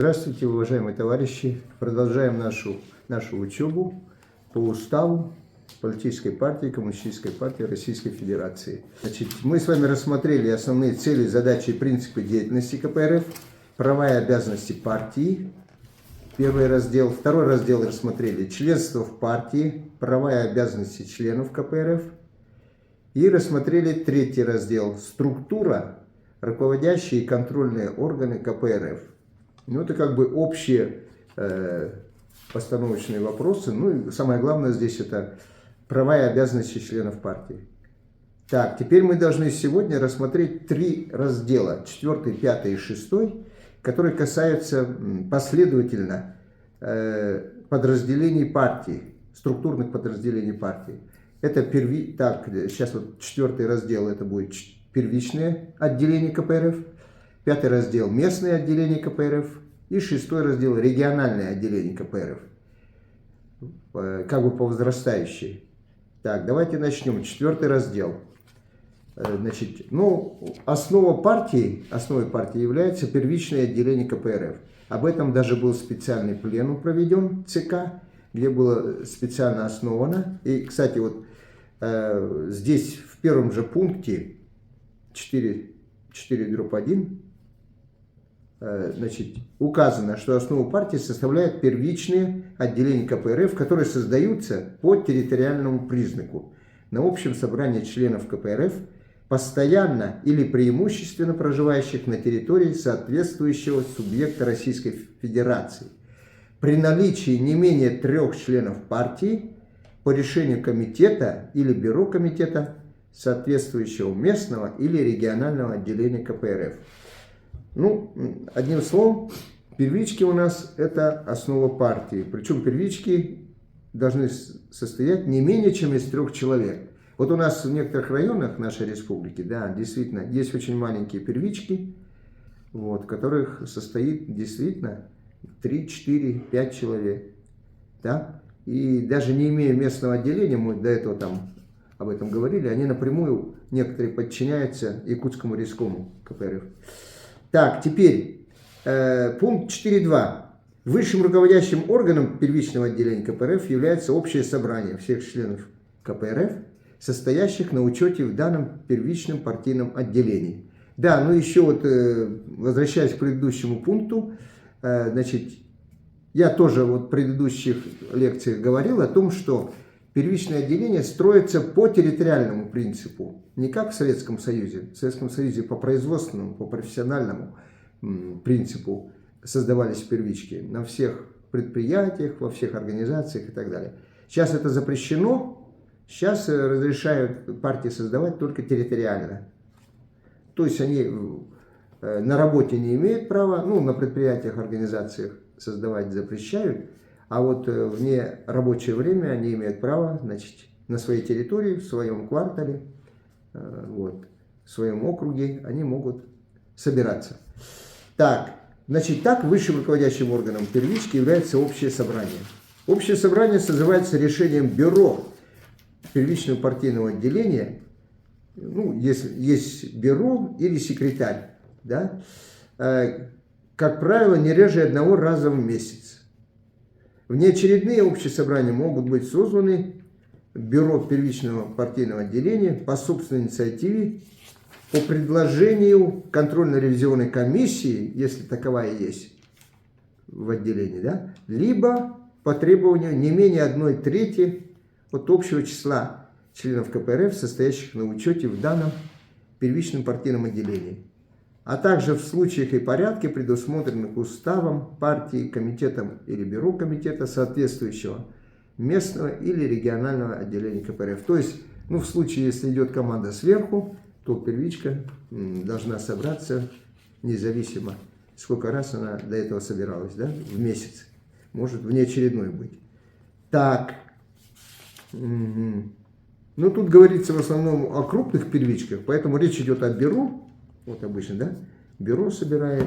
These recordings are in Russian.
Здравствуйте, уважаемые товарищи! Продолжаем нашу учебу по уставу политической партии, Коммунистической партии Российской Федерации. Значит, мы с вами рассмотрели основные цели, задачи и принципы деятельности КПРФ, права и обязанности партии. Первый раздел. Второй раздел рассмотрели членство в партии, права и обязанности членов КПРФ. И рассмотрели третий раздел. Структура, руководящие и контрольные органы КПРФ. Ну, это как бы общие постановочные вопросы. Ну, и самое главное здесь это права и обязанности членов партии. Так, теперь мы должны сегодня рассмотреть три раздела, 4, 5 и 6, которые касаются последовательно подразделений партии, структурных подразделений партии. Это сейчас вот 4 раздел, это будет первичное отделение КПРФ. 5 раздел – местные отделения КПРФ. И 6 раздел – региональное отделение КПРФ. Как бы по возрастающей. Так, давайте начнем. 4 раздел. Значит, основой партии является первичное отделение КПРФ. Об этом даже был специальный пленум проведен ЦК, где было специально основано. И, кстати, вот здесь в первом же пункте 4.1 значит, указано, что основу партии составляют первичные отделения КПРФ, которые создаются по территориальному признаку на общем собрании членов КПРФ, постоянно или преимущественно проживающих на территории соответствующего субъекта Российской Федерации. При наличии не менее 3 членов партии по решению комитета или бюро комитета соответствующего местного или регионального отделения КПРФ. Ну, одним словом, первички у нас это основа партии. Причем первички должны состоять не менее чем из 3 человек. Вот у нас в некоторых районах нашей республики, да, действительно, есть очень маленькие первички, вот, в которых состоит действительно 3, 4, 5 человек. Да? И даже не имея местного отделения, мы до этого там об этом говорили, они напрямую, некоторые подчиняются Якутскому райскому КПРФ. Так, теперь пункт 4.2. Высшим руководящим органом первичного отделения КПРФ является общее собрание всех членов КПРФ, состоящих на учете в данном первичном партийном отделении. Да, ну еще вот, возвращаясь к предыдущему пункту, значит, я тоже вот в предыдущих лекциях говорил о том, что первичное отделение строится по территориальному принципу, не как в Советском Союзе. В Советском Союзе по производственному, по профессиональному принципу создавались первички на всех предприятиях, во всех организациях и так далее. Сейчас это запрещено, сейчас разрешают партии создавать только территориально. То есть они на работе не имеют права, ну, на предприятиях, организациях создавать запрещают, а вот вне рабочее время они имеют право, значит, на своей территории, в своем квартале, вот, в своем округе они могут собираться. Так, значит, так высшим руководящим органом первички является общее собрание. Общее собрание созывается решением бюро первичного партийного отделения, ну, если есть бюро или секретарь, да, как правило, не реже 1 раза в месяц. Внеочередные общие собрания могут быть созданы бюро первичного партийного отделения по собственной инициативе, по предложению контрольно-ревизионной комиссии, если таковая есть в отделении, да, либо по требованию не менее 1/3 от общего числа членов КПРФ, состоящих на учете в данном первичном партийном отделении, а также в случаях и порядке, предусмотренных уставом партии, комитетом или бюро комитета соответствующего местного или регионального отделения КПРФ. То есть, ну, в случае, если идет команда сверху, то первичка должна собраться независимо, сколько раз она до этого собиралась, да, в месяц. Может внеочередной быть. Так. Ну, тут говорится в основном о крупных первичках, поэтому речь идет о бюро. Вот обычно, да, бюро собирает,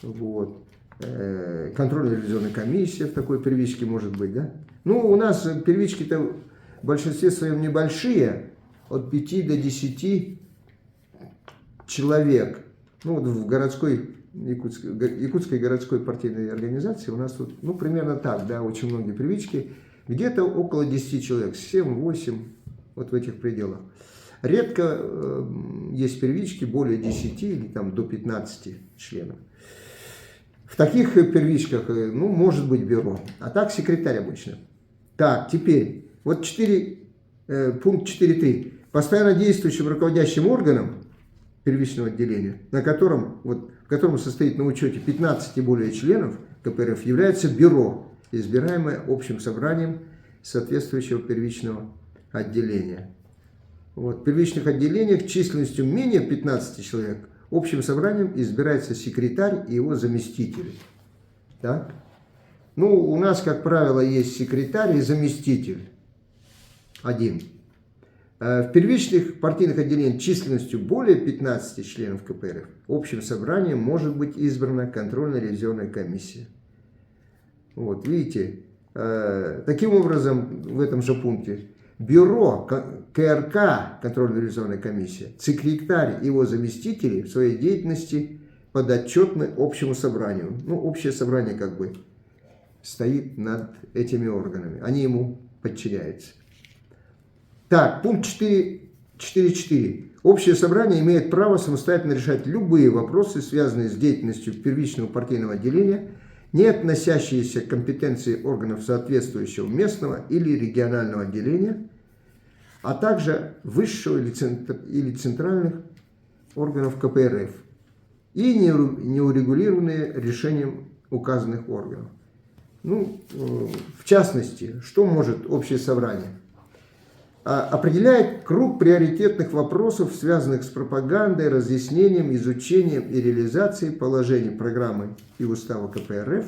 вот, контрольно-ревизионная комиссия в такой первичке может быть, да. Ну, у нас первички-то в большинстве своем небольшие, от 5 до 10 человек. Ну, вот в городской Якутской городской партийной организации у нас тут, ну, примерно так, да, очень многие первички, где-то около 10 человек, 7-8, вот в этих пределах. Редко есть первички более 10 или там до 15 членов. В таких первичках, ну, может быть бюро, а так секретарь обычно. Так, теперь, вот пункт 4.3. Постоянно действующим руководящим органом первичного отделения, в котором состоит на учете 15 и более членов КПРФ, является бюро, избираемое общим собранием соответствующего первичного отделения. Вот, в первичных отделениях численностью менее 15 человек общим собранием избирается секретарь и его заместители. Так? Ну, у нас, как правило, есть секретарь и заместитель один. В первичных партийных отделениях численностью более 15 членов КПРФ общим собранием может быть избрана контрольно-ревизионная комиссия. Вот, видите, таким образом, в этом же пункте, бюро КРК, контрольно-ревизионная комиссия, секретарь и его заместители в своей деятельности подотчетны общему собранию. Ну, общее собрание как бы стоит над этими органами, они ему подчиняются. Так, пункт 4.4. Общее собрание имеет право самостоятельно решать любые вопросы, связанные с деятельностью первичного партийного отделения, не относящиеся к компетенции органов соответствующего местного или регионального отделения, а также высшего или центральных органов КПРФ и не урегулированные решением указанных органов. Ну, в частности, что может общее собрание? Определяет круг приоритетных вопросов, связанных с пропагандой, разъяснением, изучением и реализацией положений программы и устава КПРФ,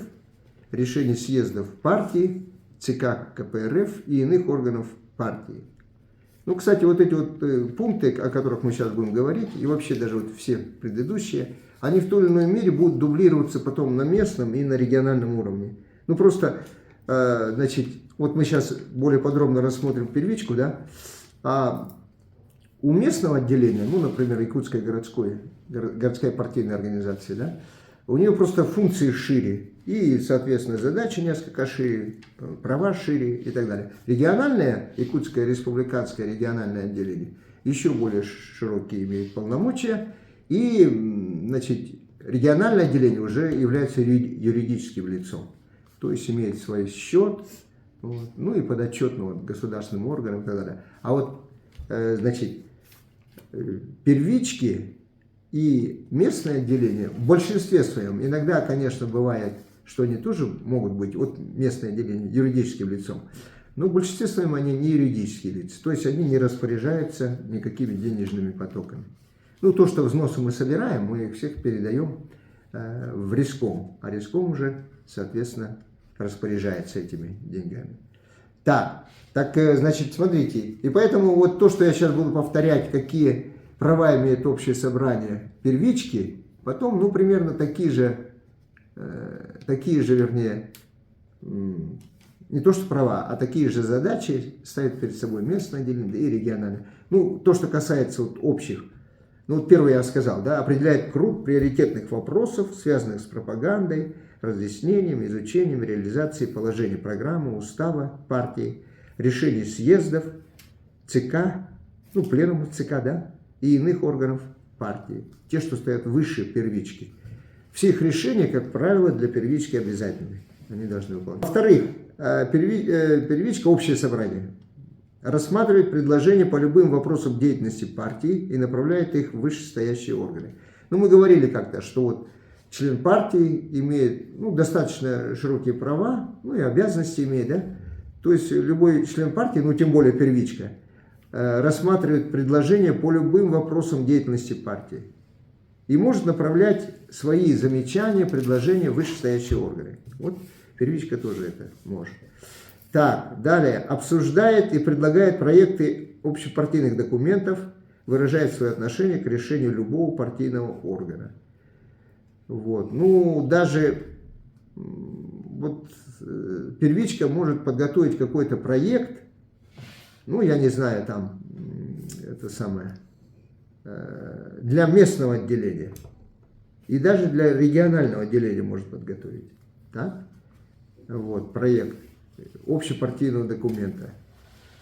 решений съездов партии, ЦК КПРФ и иных органов партии. Ну, кстати, вот эти вот пункты, о которых мы сейчас будем говорить, и вообще даже вот все предыдущие, они в той или иной мере будут дублироваться потом на местном и на региональном уровне. Ну, просто, значит, вот мы сейчас более подробно рассмотрим первичку, да, а у местного отделения, ну, например, Якутская городская партийная организация, да, у нее просто функции шире, и, соответственно, задачи несколько шире, права шире и так далее. Региональное, Якутское республиканское региональное отделение, еще более широкие имеет полномочия, и, значит, региональное отделение уже является юридическим лицом, то есть имеет свой счет, вот, ну и подотчетно вот, государственным органам и так далее. А вот, значит, первички и местное отделение в большинстве своем, иногда, конечно, бывает, что они тоже могут быть, вот местное отделение, юридическим лицом, но в большинстве своем они не юридические лица, то есть они не распоряжаются никакими денежными потоками. Ну, то, что взносы мы собираем, мы их всех передаем в Риском, а Риском уже, соответственно, распоряжается этими деньгами. Так, значит, смотрите, и поэтому вот то, что я сейчас буду повторять, какие права имеет общее собрание первички, потом, ну, примерно такие же, вернее, не то что права, а такие же задачи ставят перед собой местное отделение и региональное. Ну, то, что касается вот общих, ну, вот первое я сказал, да, определяет круг приоритетных вопросов, связанных с пропагандой, разъяснением, изучением, реализацией положений программы, устава партии, решений съездов, ЦК, ну, пленумов ЦК, да, и иных органов партии, те, что стоят выше первички. Все их решения, как правило, для первички обязательны, они должны выполнять. Во-вторых, первичка, общее собрание, рассматривает предложения по любым вопросам деятельности партии и направляет их в вышестоящие органы. Ну, мы говорили как-то, что вот член партии имеет, ну, достаточно широкие права, ну и обязанности имеет, да? То есть любой член партии, ну тем более первичка, рассматривает предложения по любым вопросам деятельности партии и может направлять свои замечания, предложения в вышестоящие органы. Вот первичка тоже это может. Так, далее. Обсуждает и предлагает проекты общепартийных документов, выражает свое отношение к решению любого партийного органа. Вот. Ну, даже вот первичка может подготовить какой-то проект, ну, я не знаю, там, это самое, для местного отделения. И даже для регионального отделения может подготовить. Так? Вот, проект общепартийного документа.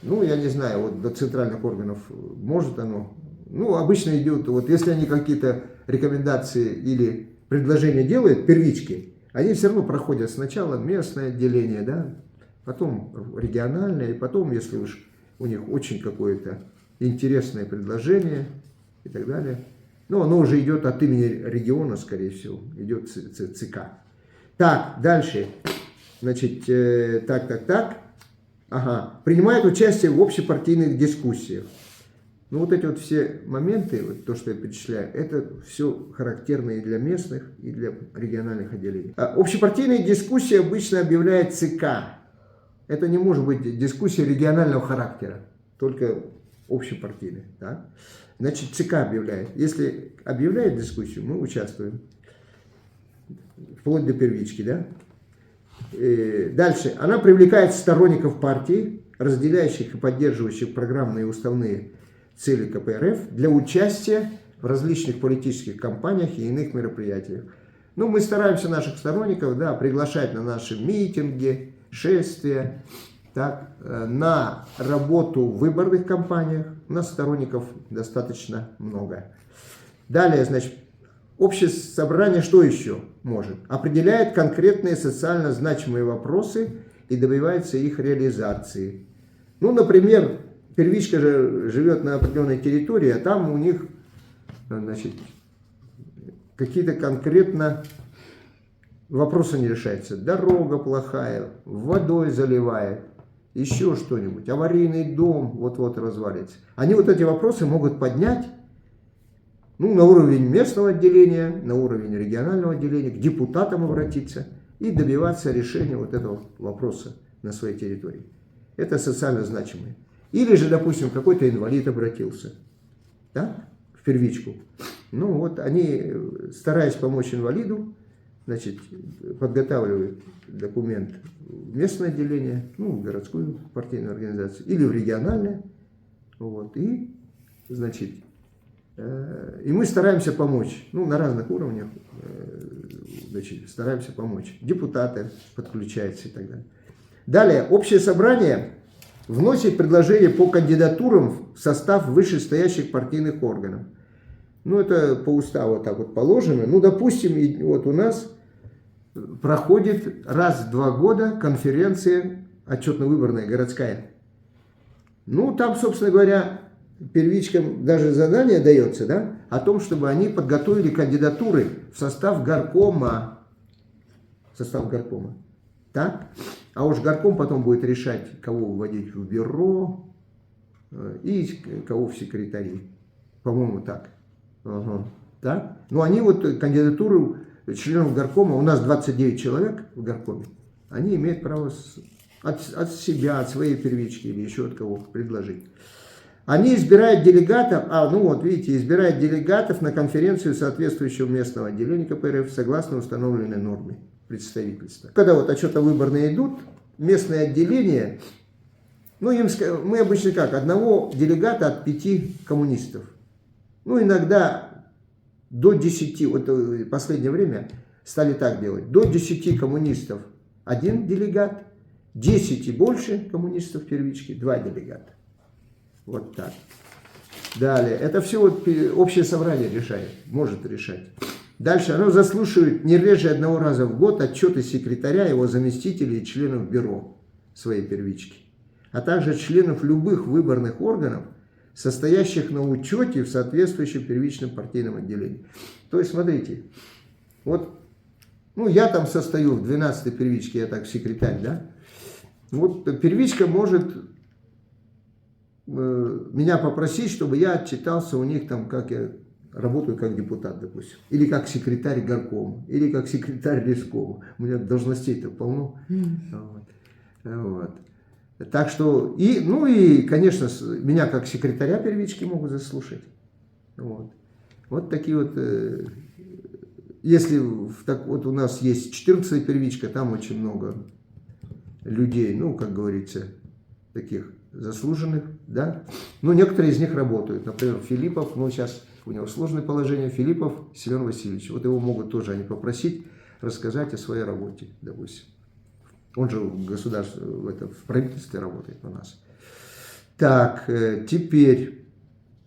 Ну, я не знаю, вот до центральных органов может оно. Ну, обычно идет, вот если они какие-то рекомендации или предложения делают, первички, они все равно проходят сначала местное отделение, да, потом региональное, и потом, если уж у них очень какое-то интересное предложение и так далее. Ну, оно уже идет от имени региона, скорее всего, идет ЦК. Так, дальше. Значит, так. Ага. Принимает участие в общепартийных дискуссиях. Ну, вот эти вот все моменты, вот то, что я перечисляю, это все характерно и для местных, и для региональных отделений. Общепартийные дискуссии обычно объявляет ЦК. Это не может быть дискуссия регионального характера, только общепартийная. Да? Значит, ЦК объявляет. Если объявляет дискуссию, мы участвуем. Вплоть до первички, да? Дальше. Она привлекает сторонников партии, разделяющих и поддерживающих программные и уставные цели КПРФ для участия в различных политических кампаниях и иных мероприятиях. Ну, мы стараемся наших сторонников, да, приглашать на наши митинги, шествия, так, на работу в выборных кампаниях. У нас сторонников достаточно много. Далее, значит, общее собрание что еще может? Определяет конкретные социально значимые вопросы и добивается их реализации. Ну, например, первичка же живет на определенной территории, а там у них, значит, какие-то конкретно вопросы не решаются. Дорога плохая, водой заливает, еще что-нибудь, аварийный дом вот-вот развалится. Они вот эти вопросы могут поднять, ну, на уровень местного отделения, на уровень регионального отделения, к депутатам обратиться и добиваться решения вот этого вопроса на своей территории. Это социально значимые. Или же, допустим, какой-то инвалид обратился, да, в первичку. Ну вот они, стараясь помочь инвалиду, значит, подготавливают документ в местное отделение, ну, в городскую партийную организацию, или в региональное. Вот, и, значит, и мы стараемся помочь, ну, на разных уровнях, значит, стараемся помочь. Депутаты подключаются и так далее. Далее, общее собрание вносит предложение по кандидатурам в состав вышестоящих партийных органов. Ну, это по уставу вот так вот положено. Ну, допустим, вот у нас проходит раз в 2 года конференция отчетно-выборная городская. Ну, там, собственно говоря, первичкам даже задание дается, да, о том, чтобы они подготовили кандидатуры в состав горкома. Так? А уж горком потом будет решать, кого вводить в бюро и кого в секретари. По-моему, так. Ага. Так? Ну, они вот кандидатуру членов горкома, у нас 29 человек в горкоме, они имеют право от себя, от своей первички или еще от кого предложить. Они избирают делегатов, ну вот видите, избирают делегатов на конференцию соответствующего местного отделения КПРФ согласно установленной норме представительства. Когда вот отчетно-выборные идут, местное отделение, ну, мы обычно как, одного делегата от 5 коммунистов. Ну, иногда до 10, вот в последнее время стали так делать, до 10 коммунистов 1 делегат, 10 и больше коммунистов первички 2 делегата. Вот так. Далее, это все вот общее собрание решает, может решать. Дальше, оно заслушивает не реже 1 раза в год отчеты секретаря, его заместителей и членов бюро своей первички, а также членов любых выборных органов, состоящих на учете в соответствующем первичном партийном отделении. То есть, смотрите, вот, ну, я там состою в 12-й первичке, я так секретарь, да, вот первичка может меня попросить, чтобы я отчитался у них там, как я работаю как депутат, допустим, или как секретарь горкома, или как секретарь лескома. У меня должностей-то полно. Вот. Так что, ну и, конечно, меня как секретаря первички могут заслушать. Вот такие вот, если вот у нас есть 14-я первичка, там очень много людей, ну, как говорится, таких заслуженных, да. Ну, некоторые из них работают. Например, Филиппов, ну, сейчас У него сложное положение. Филиппов Семен Васильевич. Вот его могут тоже они попросить рассказать о своей работе, допустим. Он же в государстве, в правительстве работает у нас. Так, теперь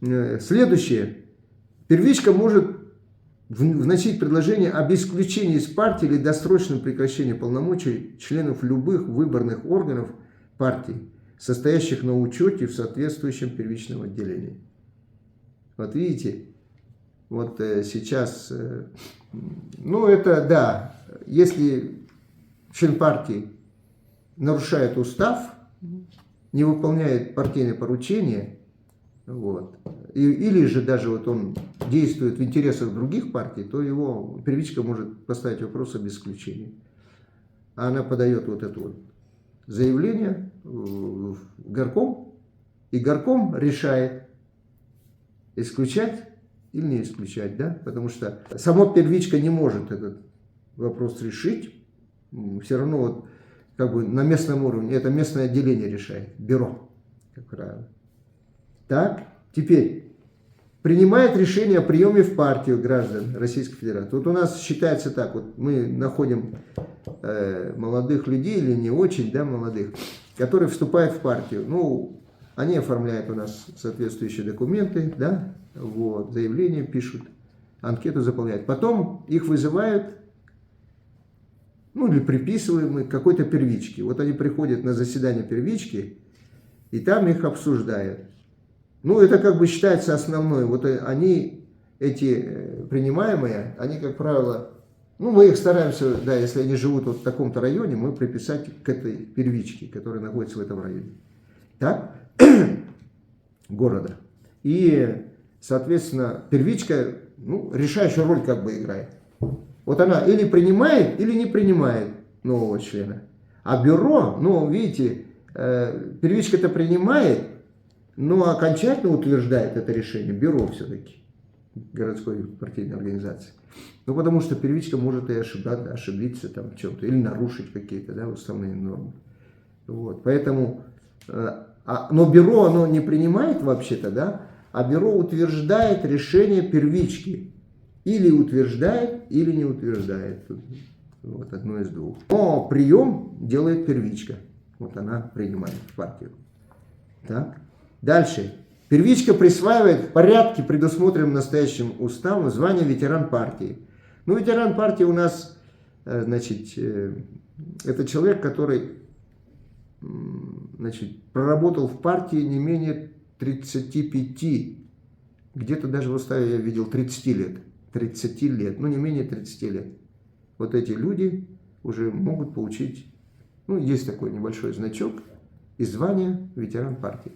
следующее. Первичка может вносить предложение об исключении из партии или досрочном прекращении полномочий членов любых выборных органов партии, состоящих на учете в соответствующем первичном отделении. Вот видите, вот сейчас, ну это да, если член партии нарушает устав, не выполняет партийные поручения, вот, или же даже вот он действует в интересах других партий, то его первичка может поставить вопрос об исключении. Она подает вот это вот заявление в горком, и горком решает, исключать или не исключать, да, потому что сама первичка не может этот вопрос решить, все равно вот как бы на местном уровне это местное отделение решает, бюро, как правило. Так, теперь принимает решение о приеме в партию граждан Российской Федерации. Вот у нас считается так, вот мы находим молодых людей или не очень, да, молодых, которые вступают в партию. Ну, они оформляют у нас соответствующие документы, да, вот, заявление пишут, анкету заполняют. Потом их вызывают, ну, или приписываем к какой-то первичке. Вот они приходят на заседание первички, и там их обсуждают. Ну, это как бы считается основной. Вот они, эти принимаемые, они, как правило, ну, мы их стараемся, да, если они живут вот в таком-то районе, мы приписать к этой первичке, которая находится в этом районе. Так? Города. И, соответственно, первичка, ну, решающую роль как бы играет. Вот она или принимает, или не принимает нового члена. А бюро, ну, видите, первичка-то принимает, но окончательно утверждает это решение бюро все-таки городской партийной организации. Ну, потому что первичка может и ошибиться там в чем-то, или нарушить какие-то, да, уставные нормы. Вот, поэтому, но бюро, оно не принимает вообще-то, да, а бюро утверждает решение первички. Или утверждает, или не утверждает. Вот одно из двух. Но прием делает первичка. Вот она принимает в партию. Так. Дальше. Первичка присваивает в порядке, предусмотренном настоящим уставом, звание ветеран партии. Ну, ветеран партии у нас, значит, это человек, который, значит, проработал в партии не менее 35, где-то даже в уставе я видел 30 лет. 30 лет, ну не менее 30 лет. Вот эти люди уже могут получить, ну есть такой небольшой значок и звание ветеран партии.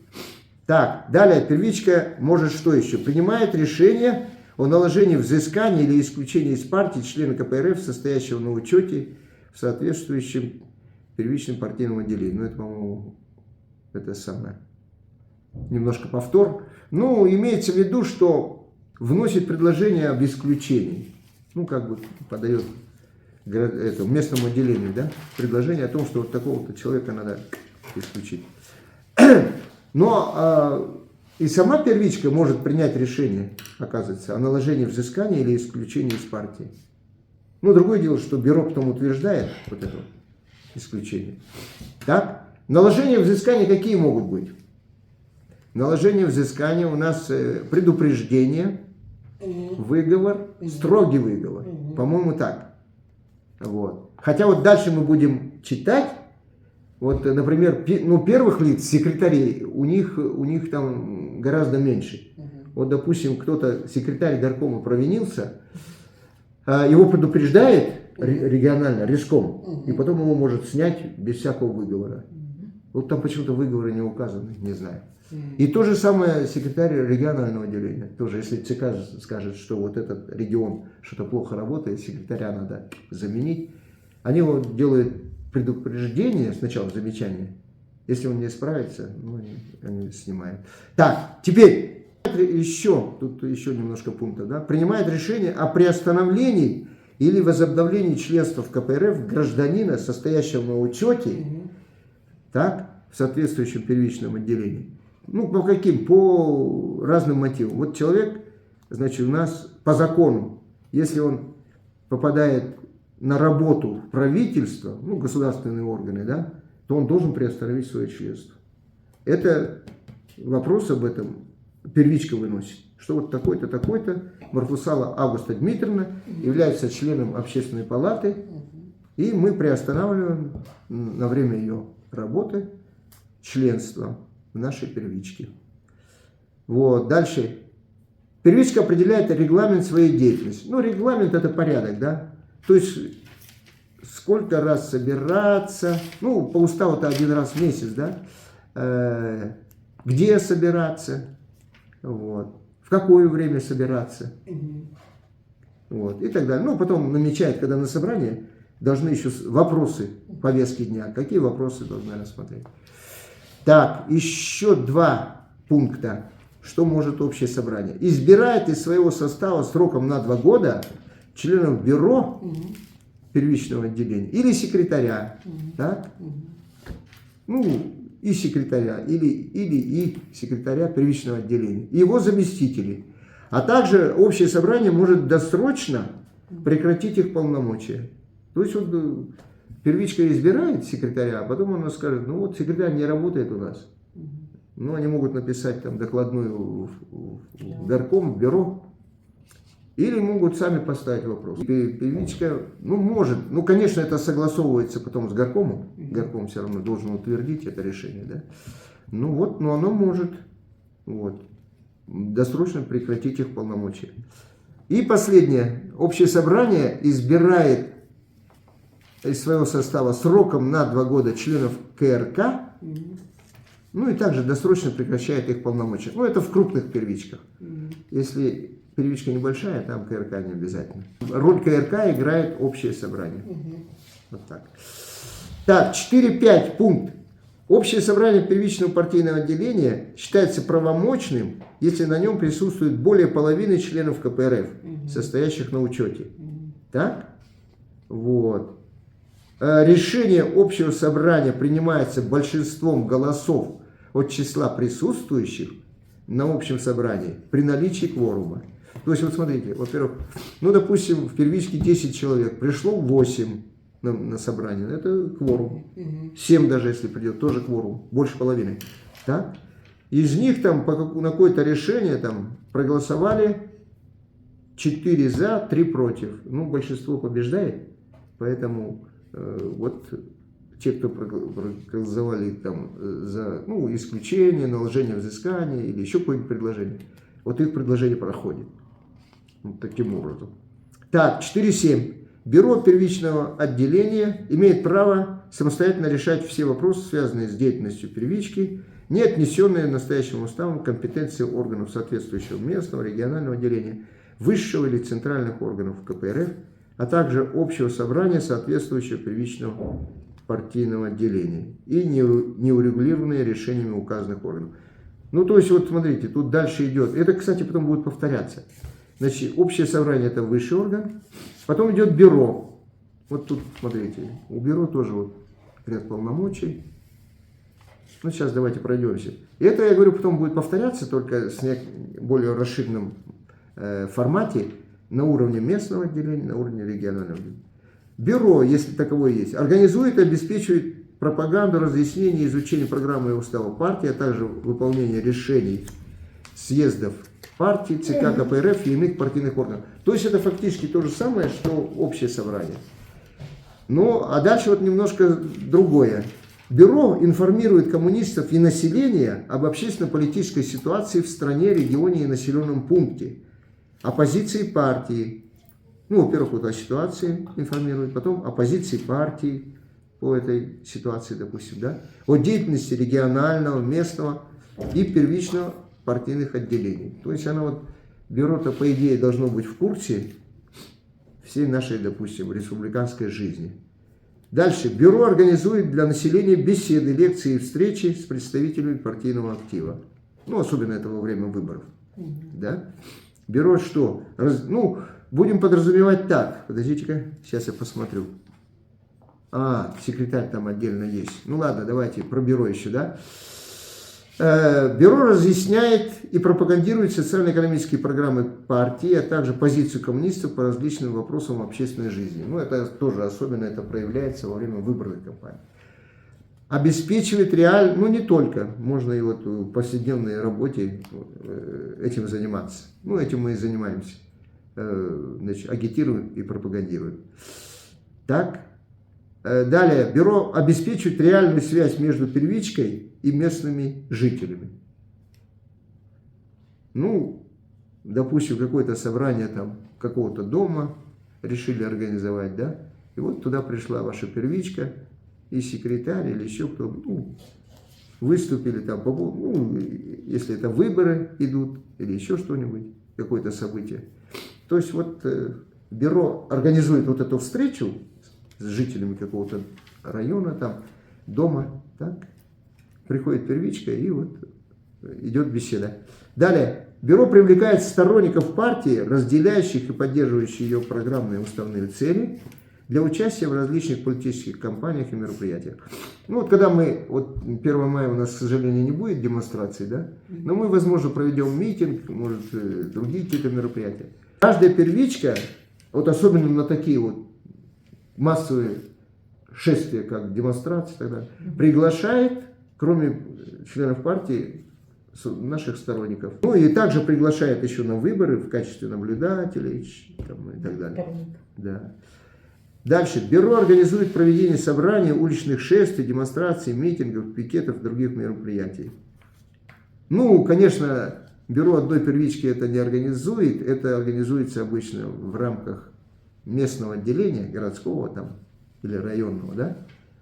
Так, далее первичка может что еще? Принимает решение о наложении взыскания или исключении из партии члена КПРФ, состоящего на учете в соответствующем первичном партийном отделении. Ну это, по-моему, это самое. Немножко повтор. Ну, имеется в виду, что вносит предложение об исключении. Ну, как бы подает местному отделению, да, предложение о том, что вот такого-то человека надо исключить. Но и сама первичка может принять решение, оказывается, о наложении взыскания или исключении из партии. Ну, другое дело, что бюро потом утверждает вот это исключение. Так, наложение взыскания какие могут быть? Наложение взыскания у нас предупреждение, выговор, строгий выговор. По-моему, так. Вот. Хотя вот дальше мы будем читать. Вот, например, ну, первых лиц, секретарей, у них там гораздо меньше. Вот, допустим, кто-то, секретарь горкома провинился, его предупреждает регионально, риском, и потом его может снять без всякого выговора. Вот там почему-то выговоры не указаны, не знаю. И то же самое секретарь регионального отделения. Тоже, если ЦК скажет, что вот этот регион что-то плохо работает, секретаря надо заменить, они его делают предупреждение, сначала замечание. Если он не справится, ну, они снимают. Так, теперь еще, тут еще немножко пунктов, да, принимает решение о приостановлении или возобновлении членства в КПРФ гражданина, состоящего на учете, так, в соответствующем первичном отделении. Ну, по каким? По разным мотивам. Вот человек Значит, у нас по закону, если он попадает на работу в правительство, ну, государственные органы, да, то он должен приостановить свое членство. Это вопрос об этом первичка выносит, что вот такой-то, такой-то Марфусала Августа Дмитриевна является членом общественной палаты, и мы приостанавливаем на время ее работы членство в нашей первичке. Вот, дальше. Первичка определяет регламент своей деятельности. Ну, регламент это порядок, да? То есть, сколько раз собираться, ну, по уставу это 1 раз в месяц, да? Где собираться, вот, в какое время собираться, вот, и так далее. Ну, потом намечает, когда на собрании должны еще вопросы повестки дня, какие вопросы должны рассмотреть. Так, еще 2 пункта, что может общее собрание. Избирает из своего состава сроком на 2 года членов бюро первичного отделения или секретаря, так? Ну, и секретаря, или секретаря первичного отделения, и его заместителей. А также общее собрание может досрочно прекратить их полномочия. То есть вот первичка избирает секретаря, а потом он скажет, ну вот секретарь не работает у нас. Ну, они могут написать там докладную в горком, в бюро, или могут сами поставить вопрос. Первичка, ну, может, ну, конечно, это согласовывается потом с горкомом. Горком все равно должен утвердить это решение, да. Ну, вот, но оно может, вот, досрочно прекратить их полномочия. И последнее. Общее собрание избирает из своего состава сроком на 2 года членов КРК, ну, и также досрочно прекращает их полномочия. Ну, это в крупных первичках. Если первичка небольшая, там КРК не обязательно. Роль КРК играет общее собрание. Вот так. Так, 4.5 пункт. Общее собрание первичного партийного отделения считается правомочным, если на нем присутствует более половины членов КПРФ, состоящих на учете. Так? Вот. Решение общего собрания принимается большинством голосов от числа присутствующих на общем собрании при наличии кворума. То есть, вот смотрите, во-первых, ну, допустим, в первичке 10 человек, пришло 8 на собрание, это кворум. 7 даже, если придет, тоже кворум, больше половины. Так? Из них там на какое-то решение там проголосовали 4 за, 3 против. Ну, большинство побеждает, поэтому вот те, кто проголосовали там за, ну, исключение, наложение взыскания или еще какое-нибудь предложение, вот их предложение проходит. Вот таким образом. Так, 4.7. Бюро первичного отделения имеет право самостоятельно решать все вопросы, связанные с деятельностью первички, не отнесенные настоящим уставом компетенции органов соответствующего местного, регионального отделения, высшего или центральных органов КПРФ, а также общего собрания соответствующего первичного партийного отделения и не урегулированные решениями указанных органов. Ну, то есть, вот смотрите, тут дальше идет. Это, кстати, потом будет повторяться. Значит, общее собрание – это высший орган. Потом идет бюро. Вот тут, смотрите, у бюро тоже вот ряд полномочий. Ну, сейчас давайте пройдемся. И это, я говорю, потом будет повторяться, только с более расширенном формате на уровне местного отделения, на уровне регионального отделения. Бюро, если таковое есть, организует и обеспечивает пропаганду, разъяснение, изучение программы и устава партии, а также выполнение решений съездов партии, ЦК КПРФ и иных партийных органов. То есть это фактически то же самое, что общее собрание. Ну, а дальше вот немножко другое. Бюро информирует коммунистов и население об общественно-политической ситуации в стране, регионе и населенном пункте, о позиции партии. Ну, во-первых, вот о ситуации информирует, потом о позиции партии по этой ситуации, допустим, да, о деятельности регионального, местного и первичного партийных отделений. То есть оно вот, бюро-то, по идее, должно быть в курсе всей нашей, допустим, республиканской жизни. Дальше. Бюро организует для населения беседы, лекции и встречи с представителями партийного актива. Ну, особенно это во время выборов. Да? Бюро что? Ну, будем подразумевать так. Подождите-ка, сейчас я посмотрю. А, секретарь там отдельно есть. Ну ладно, давайте про бюро еще, да? Бюро разъясняет и пропагандирует социально-экономические программы партии, а также позицию коммунистов по различным вопросам общественной жизни. Ну, это тоже особенно это проявляется во время выборной кампании. Обеспечивает реально, ну не только, можно и вот в повседневной работе этим заниматься. Ну, этим мы и занимаемся. Значит, агитируем и пропагандируем. Так. Далее, бюро обеспечивает реальную связь между первичкой и местными жителями. Ну, допустим, какое-то собрание там какого-то дома решили организовать, да, и вот туда пришла ваша первичка и секретарь или еще кто, ну, выступили там, ну, если это выборы идут или еще что-нибудь, какое-то событие. То есть вот бюро организует вот эту встречу с жителями какого-то района, там, дома, так, приходит первичка и вот идет беседа. Далее, бюро привлекает сторонников партии, разделяющих и поддерживающих ее программные и уставные цели, для участия в различных политических кампаниях и мероприятиях. Ну вот когда мы, вот 1 мая у нас, к сожалению, не будет демонстрации, да, но мы, возможно, проведем митинг, может, другие какие-то мероприятия. Каждая первичка, вот особенно на такие вот массовые шествия, как демонстрации, тогда, приглашает, кроме членов партии, наших сторонников. Ну и также приглашает еще на выборы в качестве наблюдателей там, и так далее. Да. Дальше. Бюро организует проведение собраний, уличных шествий, демонстраций, митингов, пикетов и других мероприятий. Ну, конечно, бюро одной первички это не организует. Это организуется обычно в рамках местного отделения, городского там, или районного, да.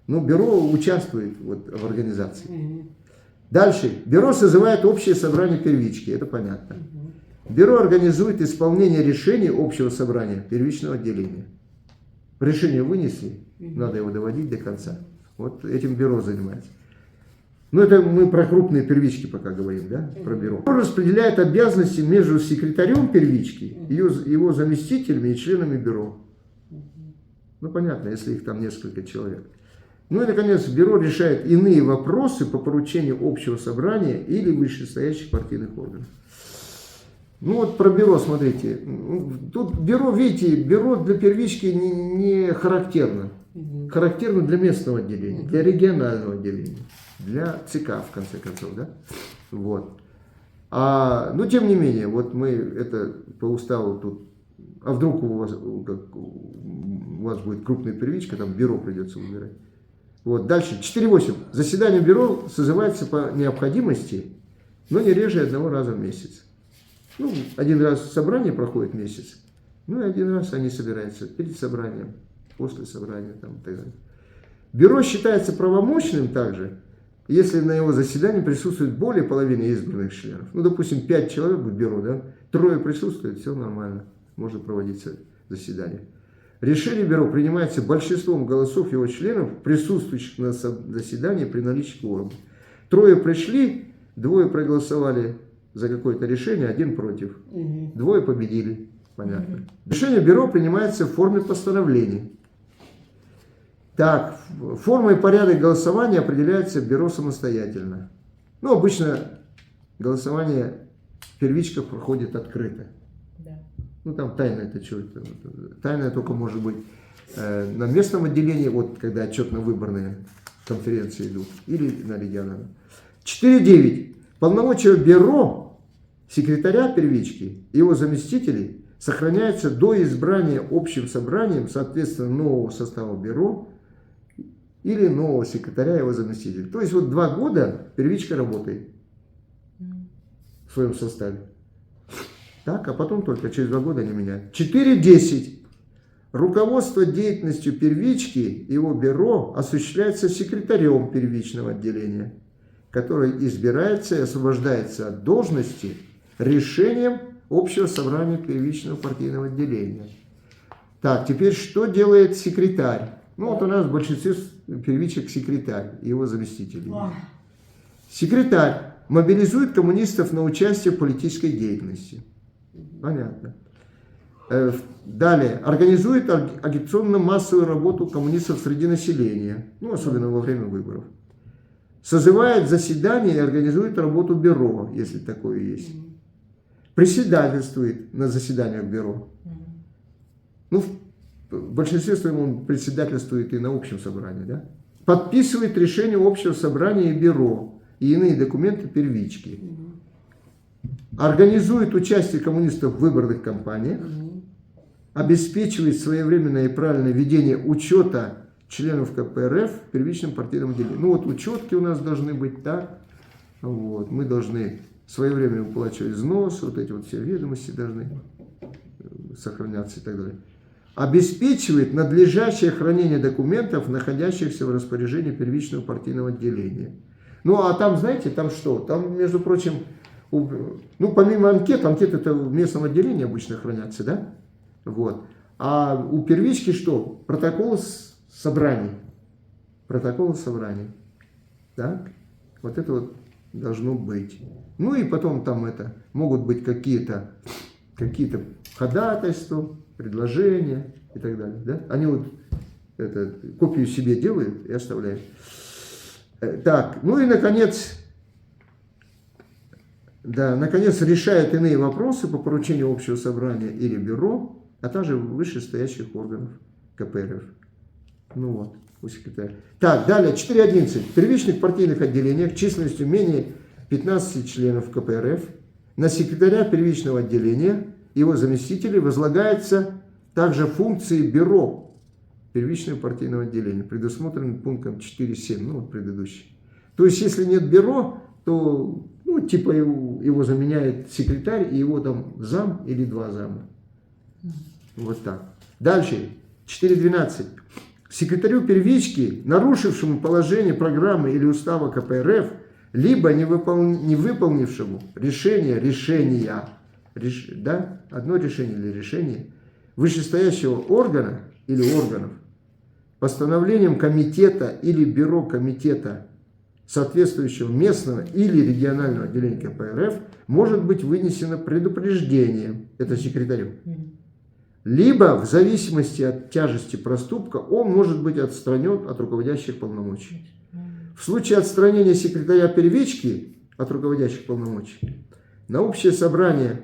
Но бюро участвует вот, в организации. Дальше. Бюро созывает общее собрание первички. Это понятно. Бюро организует исполнение решений общего собрания первичного отделения. Решение вынесли, надо его доводить до конца. Вот этим бюро занимается. Но это мы про крупные первички пока говорим, да, про бюро. Бюро распределяет обязанности между секретарем первички, его заместителями и членами бюро. Ну, понятно, если их там несколько человек. Ну и, наконец, бюро решает иные вопросы по поручению общего собрания или вышестоящих партийных органов. Ну вот про бюро, смотрите. Тут бюро, видите, бюро для первички не характерно. Характерно для местного отделения, для регионального отделения, для ЦК, в конце концов, да? Вот. Но тем не менее, вот мы это по уставу тут, а вдруг у вас будет крупная первичка, там бюро придется выбирать. Вот, дальше, 4.8. Заседание бюро созывается по необходимости, но не реже одного раза в месяц. Ну, один раз собрание проходит месяц, ну и один раз они собираются перед собранием, после собрания там, и так далее. Бюро считается правомочным также, если на его заседании присутствует более половины избранных членов. Ну, допустим, 5 человек в бюро, да, 3 присутствуют, все нормально, можно проводить заседание. Решение бюро принимается большинством голосов его членов, присутствующих на заседании при наличии кворума. 3 пришли, 2 проголосовали за какое-то решение, 1 против. 2 победили. Понятно. Решение бюро принимается в форме постановлений. Так, форма и порядок голосования определяется бюро самостоятельно. Ну, обычно голосование в первичках проходит открыто. Да. Ну, там тайна это что? Тайна только может быть на местном отделении, вот когда отчетно-выборные конференции идут, или на региональном. 4.9. Полномочия бюро, секретаря первички и его заместителей сохраняется до избрания общим собранием, соответственно, нового состава бюро или нового секретаря и его заместителя. То есть вот 2 года первичка работает в своем составе. Так, а потом только через 2 года они меняют. 4.10. Руководство деятельностью первички и его бюро осуществляется секретарем первичного отделения, который избирается и освобождается от должности решением общего собрания первичного партийного отделения. Так, теперь что делает секретарь? Ну вот у нас в большинстве первичек секретарь и его заместители. Секретарь мобилизует коммунистов на участие в политической деятельности. Понятно. Далее. Организует агитационно-массовую работу коммунистов среди населения, ну особенно во время выборов. созывает заседание и организует работу бюро, если такое есть. Председательствует на заседаниях бюро. Ну, в большинстве своем он председательствует и на общем собрании, да? Подписывает решение общего собрания и бюро и иные документы первички. Организует участие коммунистов в выборных кампаниях. Обеспечивает своевременное и правильное ведение учета членов КПРФ в первичном партийном отделении. Ну вот учетки у нас должны быть так. Вот. Мы должны своевременно выплачивать взнос, вот эти вот все ведомости должны сохраняться и так далее. Обеспечивает надлежащее хранение документов, находящихся в распоряжении первичного партийного отделения. Ну а там, знаете, там что? Там, между прочим, ну помимо анкет, анкеты это в местном отделении обычно хранятся, да? Вот. А у первички что? Протокол собраний. Протокол собраний. Так? Вот это вот должно быть. Ну и потом там это могут быть какие-то ходатайства, предложения и так далее. Да? Они вот это, копию себе делают и оставляют. Так, ну и наконец решает иные вопросы по поручению общего собрания или бюро, а также вышестоящих органов КПРФ. Ну вот, у секретаря. Так, далее, 4.11. В первичных партийных отделениях численностью менее 15 членов КПРФ на секретаря первичного отделения и его заместителей возлагается также функции бюро первичного партийного отделения, предусмотренным пунктом 4.7, ну вот предыдущий. То есть, если нет бюро, то ну, типа его заменяет секретарь и его там зам или два зама. Вот так. Дальше, 4.12. Секретарю первички, нарушившему положение программы или устава КПРФ, либо не выполнившему решения, да, одно решение или решение вышестоящего органа или органов, постановлением комитета или бюро комитета, соответствующего местного или регионального отделения КПРФ, может быть вынесено предупреждение, это секретарю. Либо, в зависимости от тяжести проступка, он может быть отстранен от руководящих полномочий. В случае отстранения секретаря первички от руководящих полномочий, на общее собрание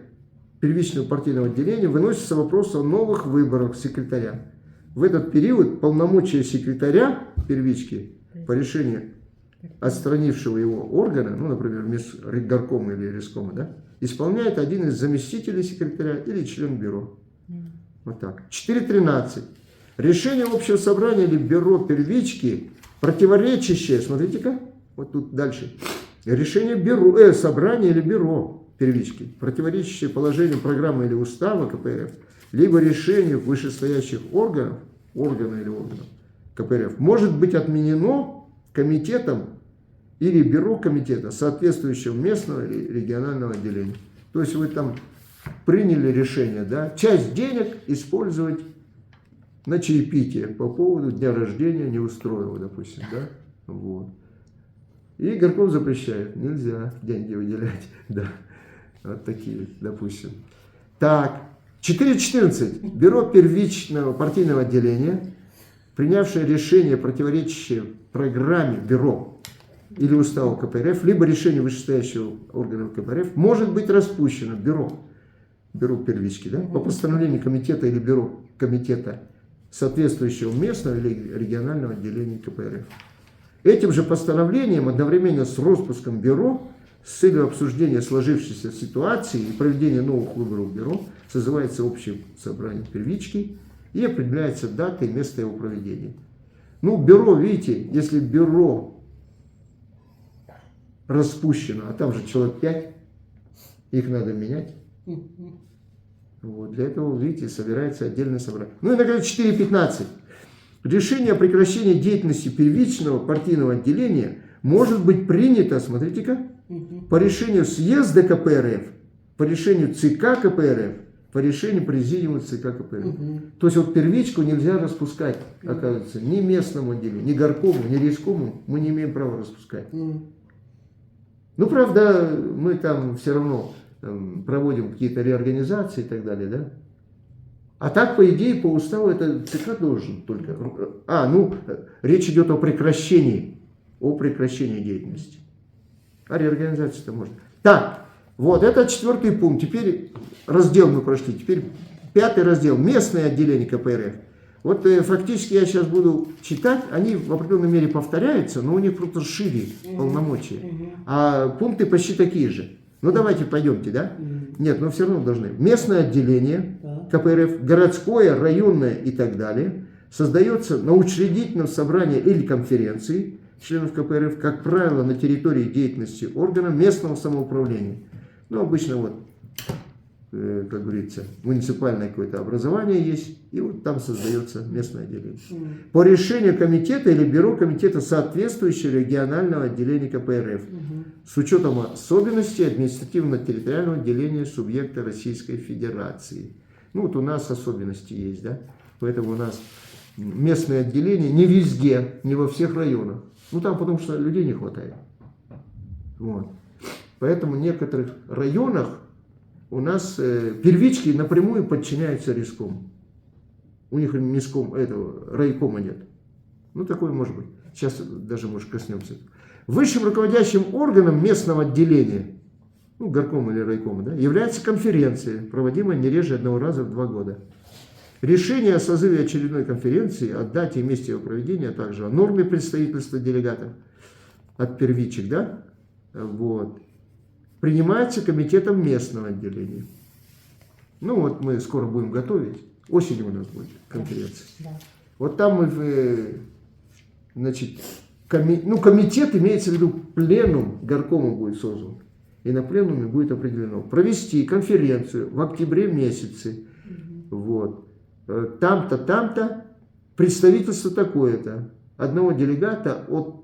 первичного партийного отделения выносится вопрос о новых выборах секретаря. В этот период полномочия секретаря первички по решению отстранившего его органа, ну, например, горкома или рескома, да, исполняет один из заместителей секретаря или член бюро. Вот так. 4.13. Решение общего собрания или бюро первички, противоречащее, смотрите-ка, вот тут дальше, решение бюро, собрания или бюро первички, противоречащее положению программы или устава КПРФ, либо решению вышестоящих органов КПРФ, может быть отменено комитетом или бюро комитета, соответствующего местного или регионального отделения. То есть вы там приняли решение, да, часть денег использовать на чаепитие по поводу дня рождения Неустроева, допустим, да, вот. И горком запрещает, нельзя деньги выделять, да, вот такие, допустим. Так, 4.14. Бюро первичного партийного отделения, принявшее решение, противоречащее программе бюро или уставу КПРФ, либо решение вышестоящего органа КПРФ, может быть распущено бюро первички, да, по постановлению комитета или бюро комитета, соответствующего местного или регионального отделения КПРФ. Этим же постановлением одновременно с распуском бюро с целью обсуждения сложившейся ситуации и проведения новых выборов бюро созывается общее собрание первички и определяется дата и место его проведения. Ну, бюро, видите, если бюро распущено, а там же человек 5, их надо менять. Вот, для этого, видите, собирается отдельное собрание. Ну и, наконец, 4.15. Решение о прекращении деятельности первичного партийного отделения может быть принято, смотрите-ка, по решению съезда КПРФ, по решению ЦК КПРФ, по решению президиума ЦК КПРФ. То есть вот первичку нельзя распускать, оказывается, ни местному отделению, ни горкому, ни рейскому мы не имеем права распускать. Ну, правда, мы там все равно проводим какие-то реорганизации и так далее, да? А так, по идее, по уставу это ЦК должен только. Речь идет о прекращении о прекращении деятельности. А реорганизацию-то можно. Так, вот, это 4-й пункт. Теперь раздел мы прошли. Теперь 5-й раздел. Местные отделения КПРФ. Вот фактически я сейчас буду читать, они в определенной мере повторяются, но у них просто шире полномочия. А пункты почти такие же. Ну давайте пойдемте, да? Нет, но все равно должны. Местное отделение КПРФ, городское, районное и так далее, создается на учредительном собрании или конференции членов КПРФ, как правило, на территории деятельности органа местного самоуправления. Ну, обычно вот, как говорится, муниципальное какое-то образование есть, и вот там создается местное отделение. По решению комитета или бюро комитета соответствующего регионального отделения КПРФ, с учетом особенностей административно-территориального деления субъекта Российской Федерации. Ну, вот у нас особенности есть, да? Поэтому у нас местное отделение не везде, не во всех районах. Ну, там потому что людей не хватает. Вот. Поэтому в некоторых районах у нас первички напрямую подчиняются райкому. У них этого райкома нет. Ну, такое может быть. Сейчас даже, может, коснемся. Высшим руководящим органом местного отделения, ну, горкома или райкома, да, является конференция, проводимая не реже 1 раза в 2 года. Решение о созыве очередной конференции, о дате и месте ее проведения, а также о норме представительства делегатов от первичек, да, вот, принимается комитетом местного отделения. Ну вот мы скоро будем готовить, осенью у нас будет конференция. Вот там мы, значит, комитет, имеется в виду пленум горкома будет создан. И на пленуме будет определено провести конференцию в октябре месяце. Вот. Там-то, там-то, представительство такое-то. Одного делегата от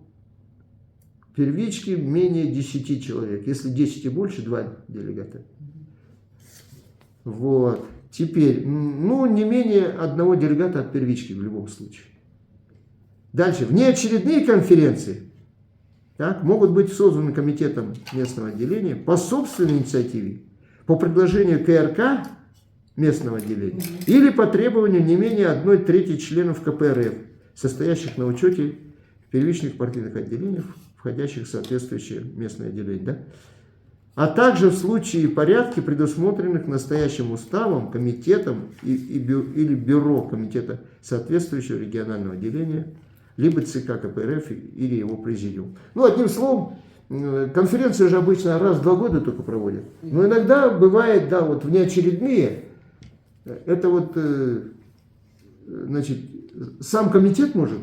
первички менее 10 человек. Если 10 и больше, 2 делегата. Вот. Теперь, ну, не менее 1 делегата от первички в любом случае. Дальше. Внеочередные конференции так, могут быть созданы комитетом местного отделения по собственной инициативе, по предложению КРК местного отделения или по требованию не менее 1/3 членов КПРФ, состоящих на учете в первичных партийных отделениях, входящих в соответствующее местное отделение, да? А также в случае и порядке, предусмотренных настоящим уставом, комитетом или бюро комитета соответствующего регионального отделения, либо ЦК КПРФ или его президиум. Ну, одним словом, конференции же обычно раз в 2 года только проводят. Но иногда бывает, да, вот внеочередные, это вот, значит, сам комитет может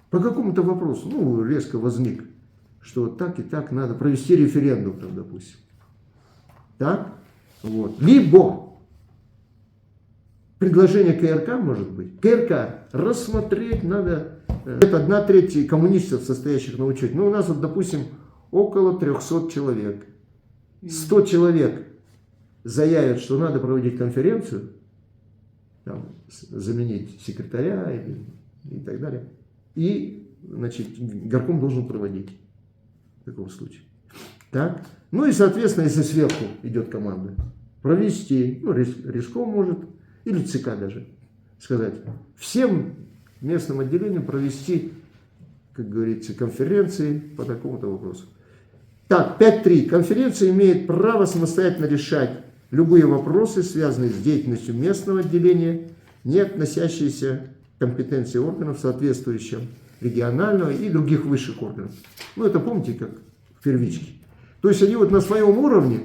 по какому-то вопросу, ну, резко возник, что так и так надо провести референдум, там, допустим. Так? Вот. Либо предложение КРК может быть. КРК рассмотреть надо. Это 1/3 коммунистов, состоящих на учете. Ну, у нас вот, допустим, около 300 человек. 100 человек заявят, что надо проводить конференцию, там, заменить секретаря и так далее. И, значит, горком должен проводить в таком случае. Так? Ну и, соответственно, если сверху идет команда, провести, ну, риском может, или ЦК даже, сказать, всем местным отделениям провести, как говорится, конференции по такому-то вопросу. Так, 5.3. Конференция имеет право самостоятельно решать любые вопросы, связанные с деятельностью местного отделения, не относящиеся к компетенции органов, соответствующих регионального и других высших органов. Ну, это помните, как в первичке. То есть они вот на своем уровне,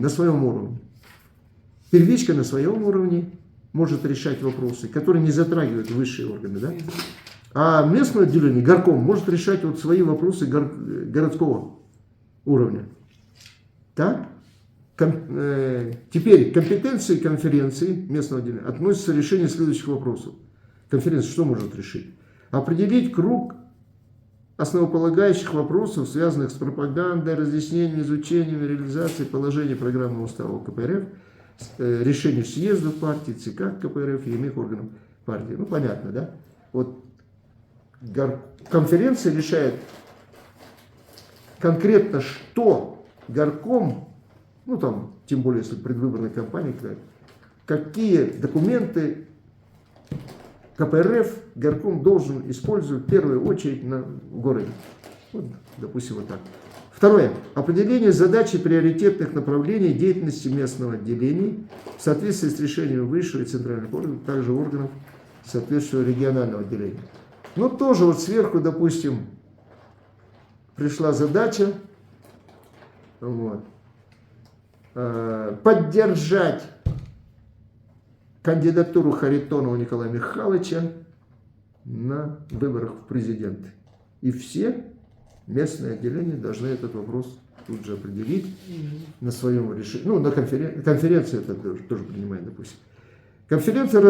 первичка на своем уровне может решать вопросы, которые не затрагивают высшие органы, да? А местное отделение, горком, может решать вот свои вопросы городского уровня. Так? Теперь компетенции конференции местного отделения относятся к решению следующих вопросов. Конференция что может решить? Определить круг основополагающих вопросов, связанных с пропагандой, разъяснением, изучением, реализацией положений программного устава КПРФ, решений съездов партии, ЦК КПРФ и иных органов партии. Ну, понятно, да? Вот конференция решает конкретно, что горком, ну, там, тем более, если предвыборная кампания, какие документы КПРФ горком должен использовать в первую очередь в городе. Вот, допустим, вот так. Второе. Определение задач и приоритетных направлений деятельности местного отделения в соответствии с решением высшего и центральных органов, также органов соответствующего регионального отделения. Ну, тоже вот сверху, допустим, пришла задача вот, поддержать кандидатуру Харитонова Николая Михайловича на выборах в президенты. И все местные отделения должны этот вопрос тут же определить на своем решении. Ну, на конференции это тоже принимает, допустим. Конференция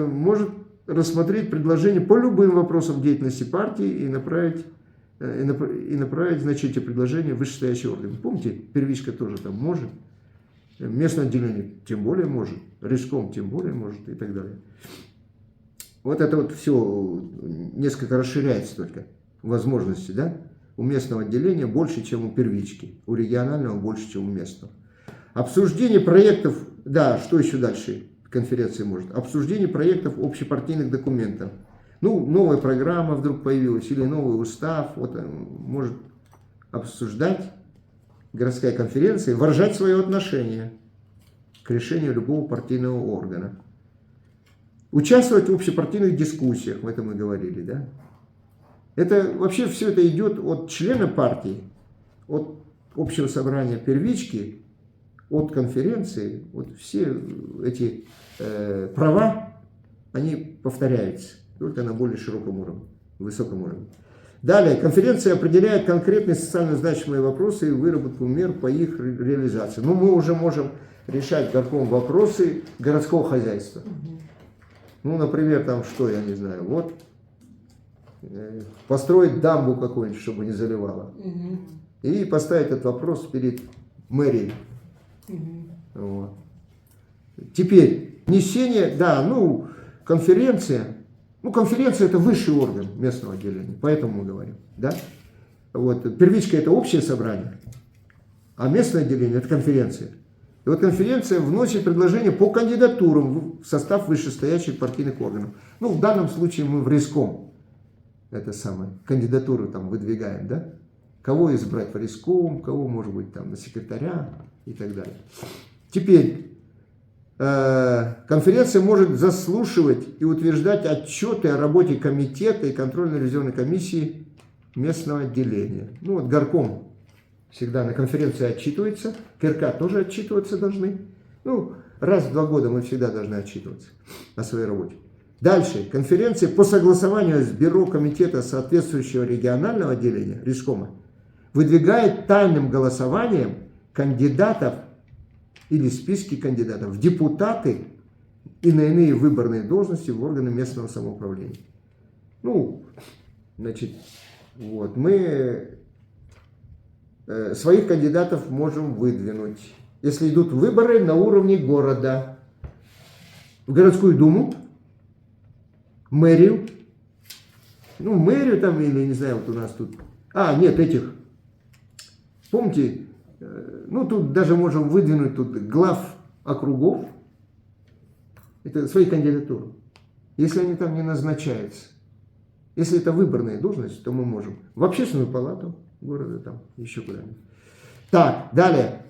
может рассмотреть предложения по любым вопросам деятельности партии и направить, значит, эти предложения в вышестоящие органы. Помните, первичка тоже там может, местное отделение тем более может, райком тем более может и так далее. Вот это вот все несколько расширяется только возможности, да? У местного отделения больше, чем у первички, у регионального больше, чем у местного. Обсуждение проектов, да, что еще дальше конференция может? Обсуждение проектов общепартийных документов. Ну, новая программа вдруг появилась или новый устав, вот может обсуждать городская конференция, выражать свое отношение к решению любого партийного органа. Участвовать в общепартийных дискуссиях, в этом мы говорили, да? Это вообще все это идет от члена партии, от общего собрания первички, от конференции, вот все эти права, они повторяются, только на более широком уровне, высоком уровне. Далее, конференция определяет конкретные социально значимые вопросы и выработку мер по их реализации. Но мы уже можем решать горком вопросы городского хозяйства. Ну, например, там что, я не знаю, вот, построить дамбу какую-нибудь, чтобы не заливало. И поставить этот вопрос перед мэрией. Вот. Теперь, внесение, да, ну, конференция это высший орган местного отделения, поэтому мы говорим, да. Вот, первичка это общее собрание, а местное отделение это конференция. И вот конференция вносит предложение по кандидатурам в состав вышестоящих партийных органов. Ну, в данном случае мы в райком это самое, кандидатуру там выдвигаем, да? Кого избрать в райком, кого, может быть, там на секретаря и так далее. Теперь, конференция может заслушивать и утверждать отчеты о работе комитета и контрольно-ревизионной комиссии местного отделения. Ну, вот горком всегда на конференции отчитывается, КРК тоже отчитываться должны. Ну, раз в 2 года мы всегда должны отчитываться о своей работе. Дальше. Конференция по согласованию с бюро комитета соответствующего регионального отделения, райкома, выдвигает тайным голосованием кандидатов или списки кандидатов в депутаты и на иные выборные должности в органы местного самоуправления. Ну, значит, вот, мы своих кандидатов можем выдвинуть, если идут выборы на уровне города, в городскую думу, мэрию, ну, мэрию там, или, не знаю, вот у нас тут, нет, этих, помните, ну, тут даже можем выдвинуть тут глав округов, это свои кандидатуры, если они там не назначаются. Если это выборная должность, то мы можем в общественную палату города, там, еще куда-нибудь. Так, далее,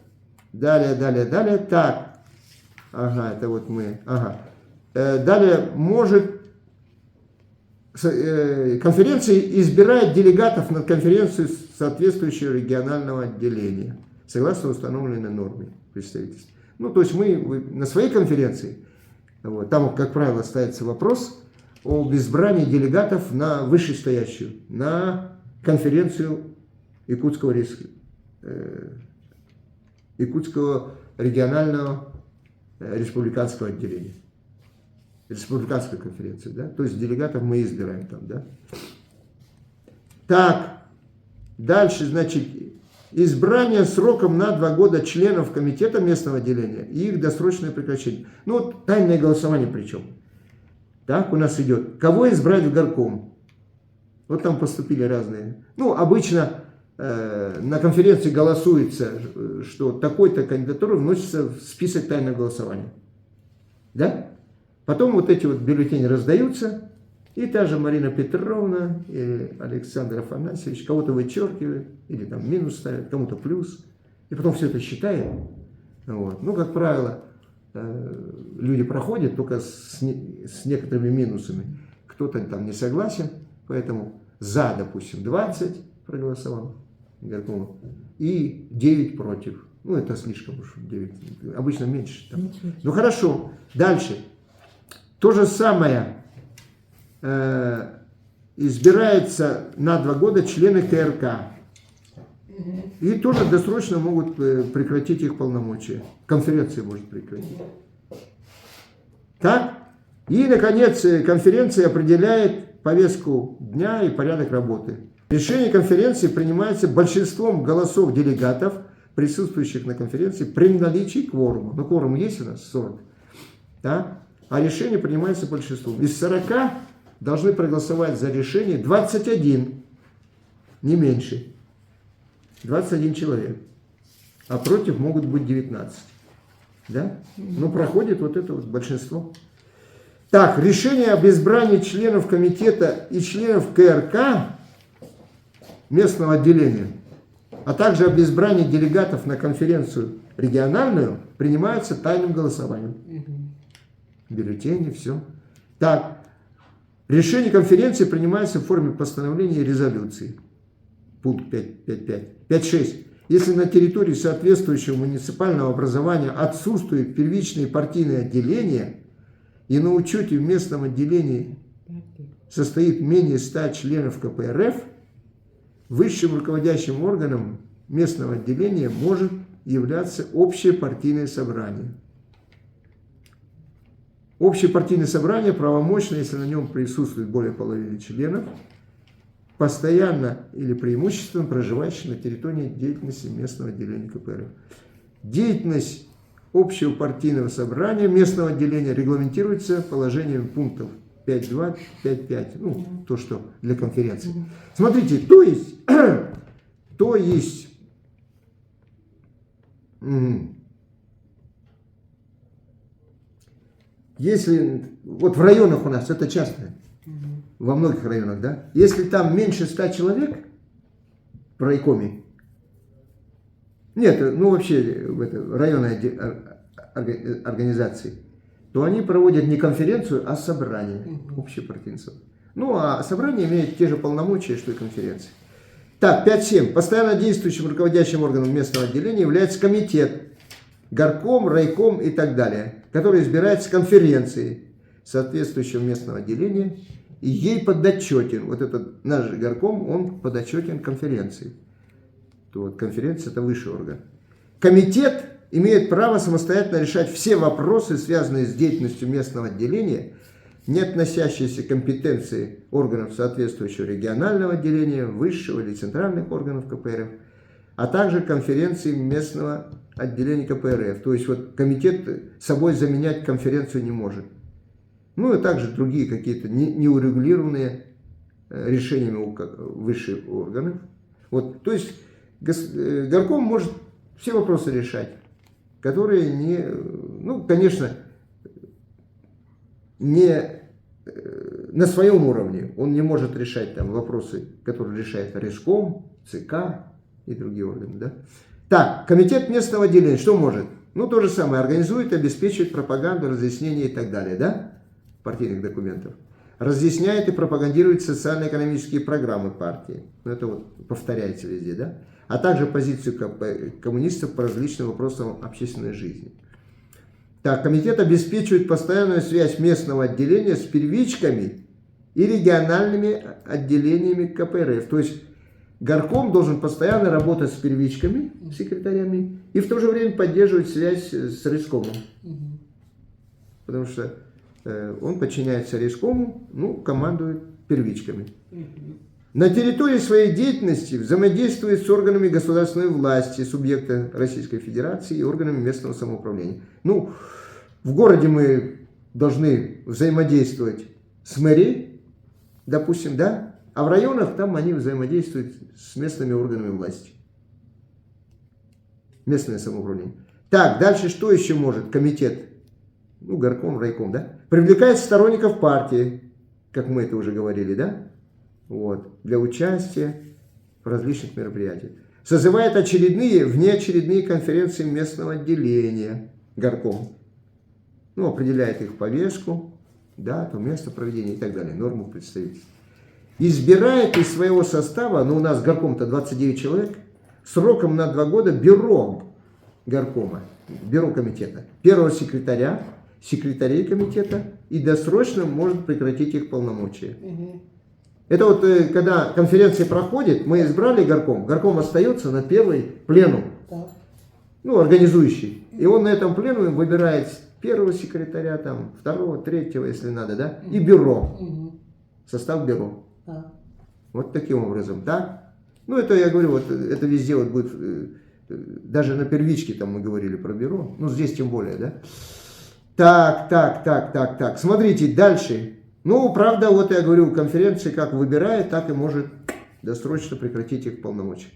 так, ага, это вот мы, ага. Далее может конференция избирает делегатов на конференцию соответствующего регионального отделения, согласно установленной норме представительства. Ну, то есть мы на своей конференции, вот, там, как правило, ставится вопрос об избрании делегатов на вышестоящую, на конференцию Якутского регионального республиканского отделения. Республиканская конференция, да? То есть делегатов мы избираем там, да? Так, дальше, значит, избрание сроком на 2 года членов комитета местного отделения и их досрочное прекращение. Ну, вот тайное голосование причем. Так, у нас идет. Кого избрать в горком? Вот там поступили разные. Ну, обычно на конференции голосуется, что такой-то кандидатура вносится в список тайного голосования. Да? Потом вот эти вот бюллетени раздаются, И та же Марина Петровна или Александр Афанасьевич кого-то вычеркивает, или там минус ставит, кому-то плюс. И потом все это считает. Вот. Ну, как правило, люди проходят только с некоторыми минусами. Кто-то там не согласен, поэтому за, допустим, 20 проголосовал горкома и 9 против. Ну, это слишком уж 9. Обычно меньше. Там. Ну, хорошо. Дальше. То же самое. Избирается на 2 года члены КРК. И тоже досрочно могут прекратить их полномочия. Конференция может прекратить. Так? И, наконец, конференция определяет повестку дня и порядок работы. Решение конференции принимается большинством голосов делегатов, присутствующих на конференции, при наличии кворума. Ну, кворум есть у нас 40. Да? А решение принимается большинством. Из 40 должны проголосовать за решение 21, не меньше. 21 человек. А против могут быть 19. Да? Ну, проходит вот это вот большинство. Так, решение об избрании членов комитета и членов КРК местного отделения, а также об избрании делегатов на конференцию региональную принимаются тайным голосованием. Бюллетени, все. Так, решение конференции принимается в форме постановления и резолюции. Пункт 5.5.5. 5.6. Если на территории соответствующего муниципального образования отсутствуют первичные партийные отделения и на учете в местном отделении состоит менее 100 членов КПРФ, высшим руководящим органом местного отделения может являться общее партийное собрание. Общее партийное собрание правомочно, если на нем присутствует более половины членов, постоянно или преимущественно проживающих на территории деятельности местного отделения КПРФ. Деятельность общего партийного собрания местного отделения регламентируется положением пунктов 5.2, 5.5, ну, то, что для конференции. Смотрите, то есть, если, вот в районах у нас, это часто, во многих районах, да, если там меньше 100 человек в райкоме, нет, ну вообще в районной организации, то они проводят не конференцию, а собрание, общепартийное собрание. Ну, а собрание имеет те же полномочия, что и конференция. Так, 5.7. Постоянно действующим руководящим органом местного отделения является комитет, горком, райком и так далее, который избирается конференцией соответствующего местного отделения и ей подотчетен. Вот этот наш горком, он подотчетен конференции. То вот конференция – это высший орган. Комитет имеет право самостоятельно решать все вопросы, связанные с деятельностью местного отделения, не относящиеся к компетенции органов соответствующего регионального отделения, высшего или центральных органов КПРФ, а также конференции местного отделения КПРФ. То есть вот комитет собой заменять конференцию не может. Ну и также другие какие-то неурегулированные решениями высших органов. Вот, то есть горком может все вопросы решать, которые не, ну, конечно, не на своем уровне. Он не может решать там вопросы, которые решает райком, ЦК и другие органы. Да? Так, комитет местного отделения что может? Ну, то же самое. Организует, обеспечивает пропаганду, разъяснение и так далее, да? Партийных документов. Разъясняет и пропагандирует социально-экономические программы партии. Ну, это вот повторяется везде, да? А также позицию коммунистов по различным вопросам общественной жизни. Так, комитет обеспечивает постоянную связь местного отделения с первичками и региональными отделениями КПРФ. То есть горком должен постоянно работать с первичками, секретарями, и в то же время поддерживать связь с райкомом. Потому что он подчиняется райкому, ну, командует первичками. На территории своей деятельности взаимодействует с органами государственной власти, субъекта Российской Федерации и органами местного самоуправления. Ну, в городе мы должны взаимодействовать с мэрией, допустим, да? А в районах там они взаимодействуют с местными органами власти. Местное самоуправление. Так, дальше что еще может комитет? Ну, горком, райком, да? Привлекает сторонников партии, как мы это уже говорили, да? Вот, для участия в различных мероприятиях. Созывает очередные, внеочередные конференции местного отделения горком. Ну, определяет их повестку, дату, место проведения и так далее, норму представительства. Избирает из своего состава, ну у нас горком-то 29 человек, сроком на 2 года бюро горкома, бюро комитета, первого секретаря, секретарей комитета и досрочно может прекратить их полномочия. Это вот когда конференция проходит, мы избрали горком, горком остается на первый пленум, ну организующий, и он на этом пленуме выбирает первого секретаря, там, второго, третьего, если надо, да, и бюро, состав бюро. Вот таким образом, да? Ну, это я говорю, вот это везде вот будет, даже на первичке там мы говорили про бюро, ну, здесь тем более, да? Так. Смотрите, дальше. Ну, правда, вот я говорю, конференция как выбирает, так и может досрочно прекратить их полномочия.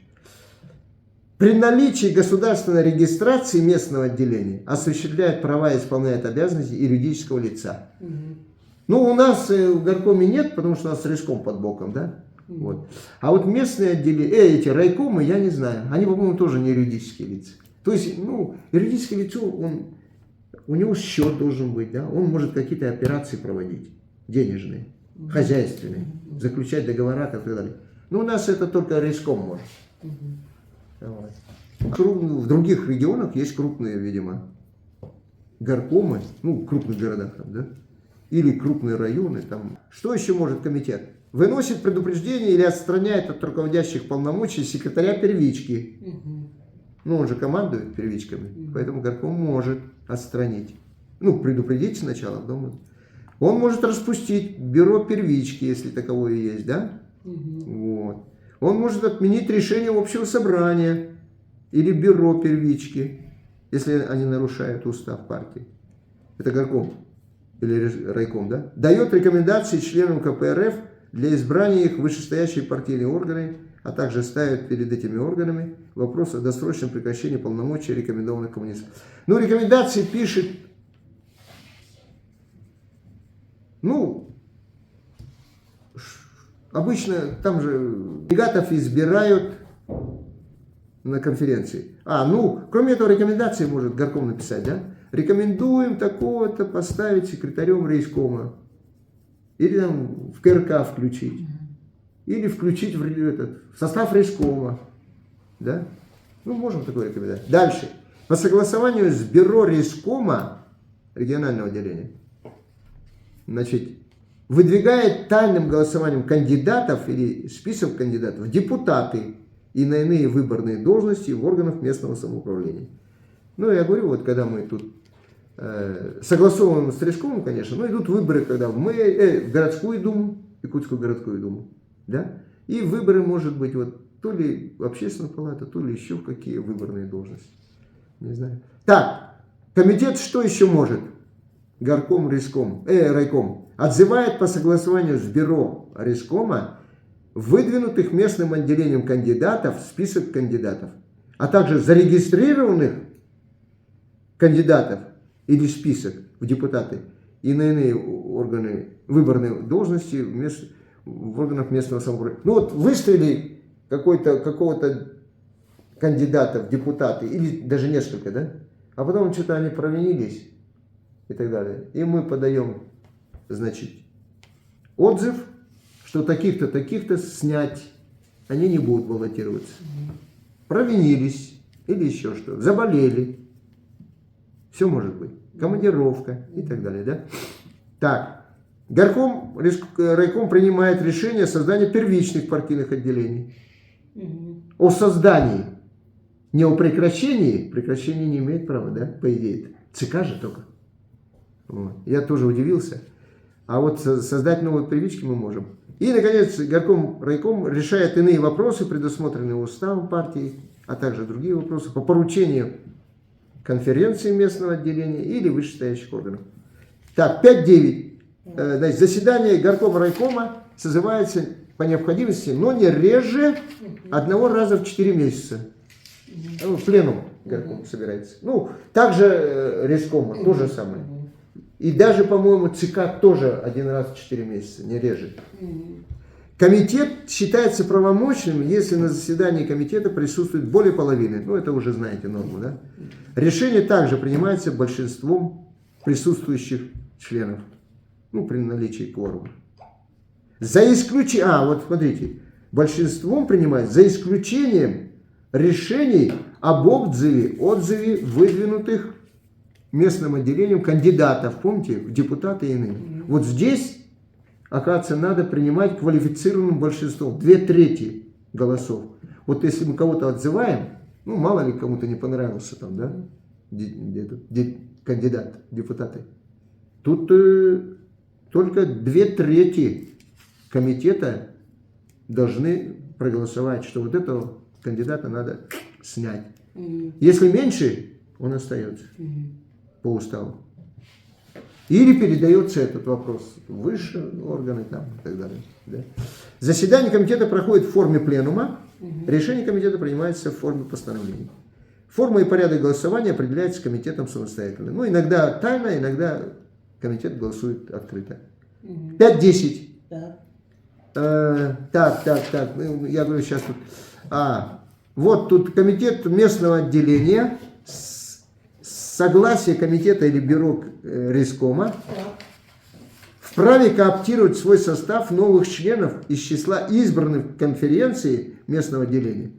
При наличии государственной регистрации местного отделения осуществляет права и исполняет обязанности юридического лица. Ну, у нас в горкоме нет, потому что у нас райком под боком, да? Вот. А вот местные отделения, эти райкомы, я не знаю, они, по-моему, тоже не юридические лица. То есть, ну, юридическое лицо, у него счет должен быть, да? Он может какие-то операции проводить, денежные, хозяйственные, заключать договора и так далее. Но у нас это только райком может. В других регионах есть крупные, видимо, горкомы, ну, в крупных городах там, да? Или крупные районы там. Что еще может комитет? Выносит предупреждение или отстраняет от руководящих полномочий секретаря первички. Ну, он же командует первичками, поэтому горком может отстранить. Ну, предупредить сначала, потом. Он может распустить бюро первички, если таковое есть, да? Вот. Он может отменить решение общего собрания или бюро первички, если они нарушают устав партии. Это горком или райком, да? Дает рекомендации членам КПРФ для избрания их в вышестоящие партийные органы, а также ставит перед этими органами вопрос о досрочном прекращении полномочий рекомендованных коммунистов. Ну, рекомендации пишет, ну, обычно там же делегатов избирают на конференции. Ну, кроме этого, рекомендации может горком написать, да? Рекомендуем такого-то поставить секретарем райкома. Или там в КРК включить. Или включить в состав райкома. Да? Ну, можем такое рекомендовать. Дальше. По согласованию с бюро райкома регионального отделения, значит, выдвигает тайным голосованием кандидатов или список кандидатов в депутаты и на иные выборные должности в органах местного самоуправления. Ну, я говорю, вот когда мы тут согласовываем с райкомом, конечно, но идут выборы, когда в городскую думу, Якутскую городскую думу, да, и выборы, может быть, вот то ли в общественную палату, то ли еще в какие выборные должности, не знаю. Так, комитет что еще может? Горком, райком отзывает по согласованию с бюро райкома выдвинутых местным отделением кандидатов в список кандидатов, а также зарегистрированных кандидатов или список в депутаты и на иные органы выборные должности в органах местного самоуправления. Ну вот выставили какого-то кандидата в депутаты, или даже несколько, да? А потом что-то они провинились и так далее. И мы подаем, значит, отзыв, что таких-то, таких-то снять, они не будут баллотироваться. Провинились или еще что, заболели. Все может быть. Командировка и так далее, да? Так. Горком, райком принимает решение о создании первичных партийных отделений. О создании. Не о прекращении. Прекращение не имеет права, да? По идее. ЦК же только. Вот. Я тоже удивился. А вот создать новые привычки мы можем. И, наконец, горком, райком решает иные вопросы, предусмотренные уставом партии, а также другие вопросы по поручению конференции местного отделения или вышестоящих органов. Так, 5.9. Значит, заседание горкома райкома созывается по необходимости, но не реже 1 раза в 4 месяца. Пленум горком собирается. Ну, также райкома, то же самое. И даже, по-моему, ЦК тоже 1 раз в 4 месяца, не реже. Комитет считается правомочным, если на заседании комитета присутствует более половины. Ну, это уже знаете норму, да? Решение также принимается большинством присутствующих членов. Ну, при наличии кворума. За исключением... вот смотрите. Большинством принимается за исключением решений об отзыве выдвинутых местным отделением кандидатов, помните, в депутаты и иные. Вот здесь, оказывается, надо принимать квалифицированным большинством, 2/3 голосов. Вот если мы кого-то отзываем, ну, мало ли кому-то не понравился там, да, кандидат, депутаты, тут только 2/3 комитета должны проголосовать, что вот этого кандидата надо снять. Если меньше, он остается по уставу. Или передается этот вопрос в высшие органы там, и так далее. Да? Заседание комитета проходит в форме пленума, решение комитета принимается в форме постановления. Форма и порядок голосования определяется комитетом самостоятельно. Ну, иногда тайно, иногда комитет голосует открыто. 5-10. Так, я говорю сейчас тут. Вот тут комитет местного отделения, согласие комитета или бюро райискома вправе кооптировать в свой состав новых членов из числа избранных конференции местного отделения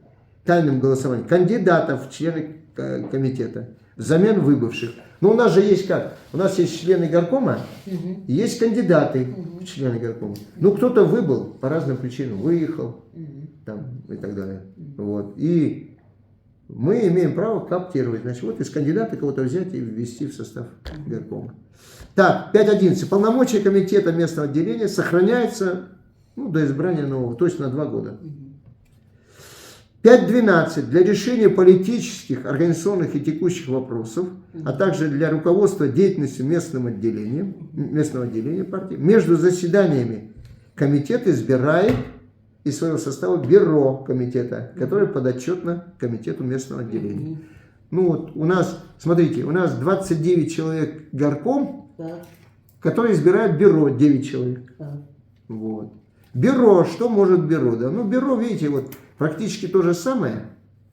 тайным голосованием кандидатов в члены комитета взамен выбывших. Но у нас же есть как? У нас есть члены горкома, есть кандидаты в члены горкома. Ну, кто-то выбыл по разным причинам, выехал там, и так далее. Вот. И мы имеем право кооптировать. Значит, вот из кандидата кого-то взять и ввести в состав горкома. Так, 5.11. Полномочия комитета местного отделения сохраняются до избрания нового, то есть на 2 года. 5.12. Для решения политических, организационных и текущих вопросов, а также для руководства деятельностью местного отделения партии, между заседаниями комитет избирает из своего состава бюро комитета, которое подотчетно комитету местного отделения. Ну вот у нас, смотрите, у нас 29 человек горком, который избирает бюро 9 человек. Вот. Бюро, что может бюро? Да? Ну, бюро, видите, вот практически то же самое,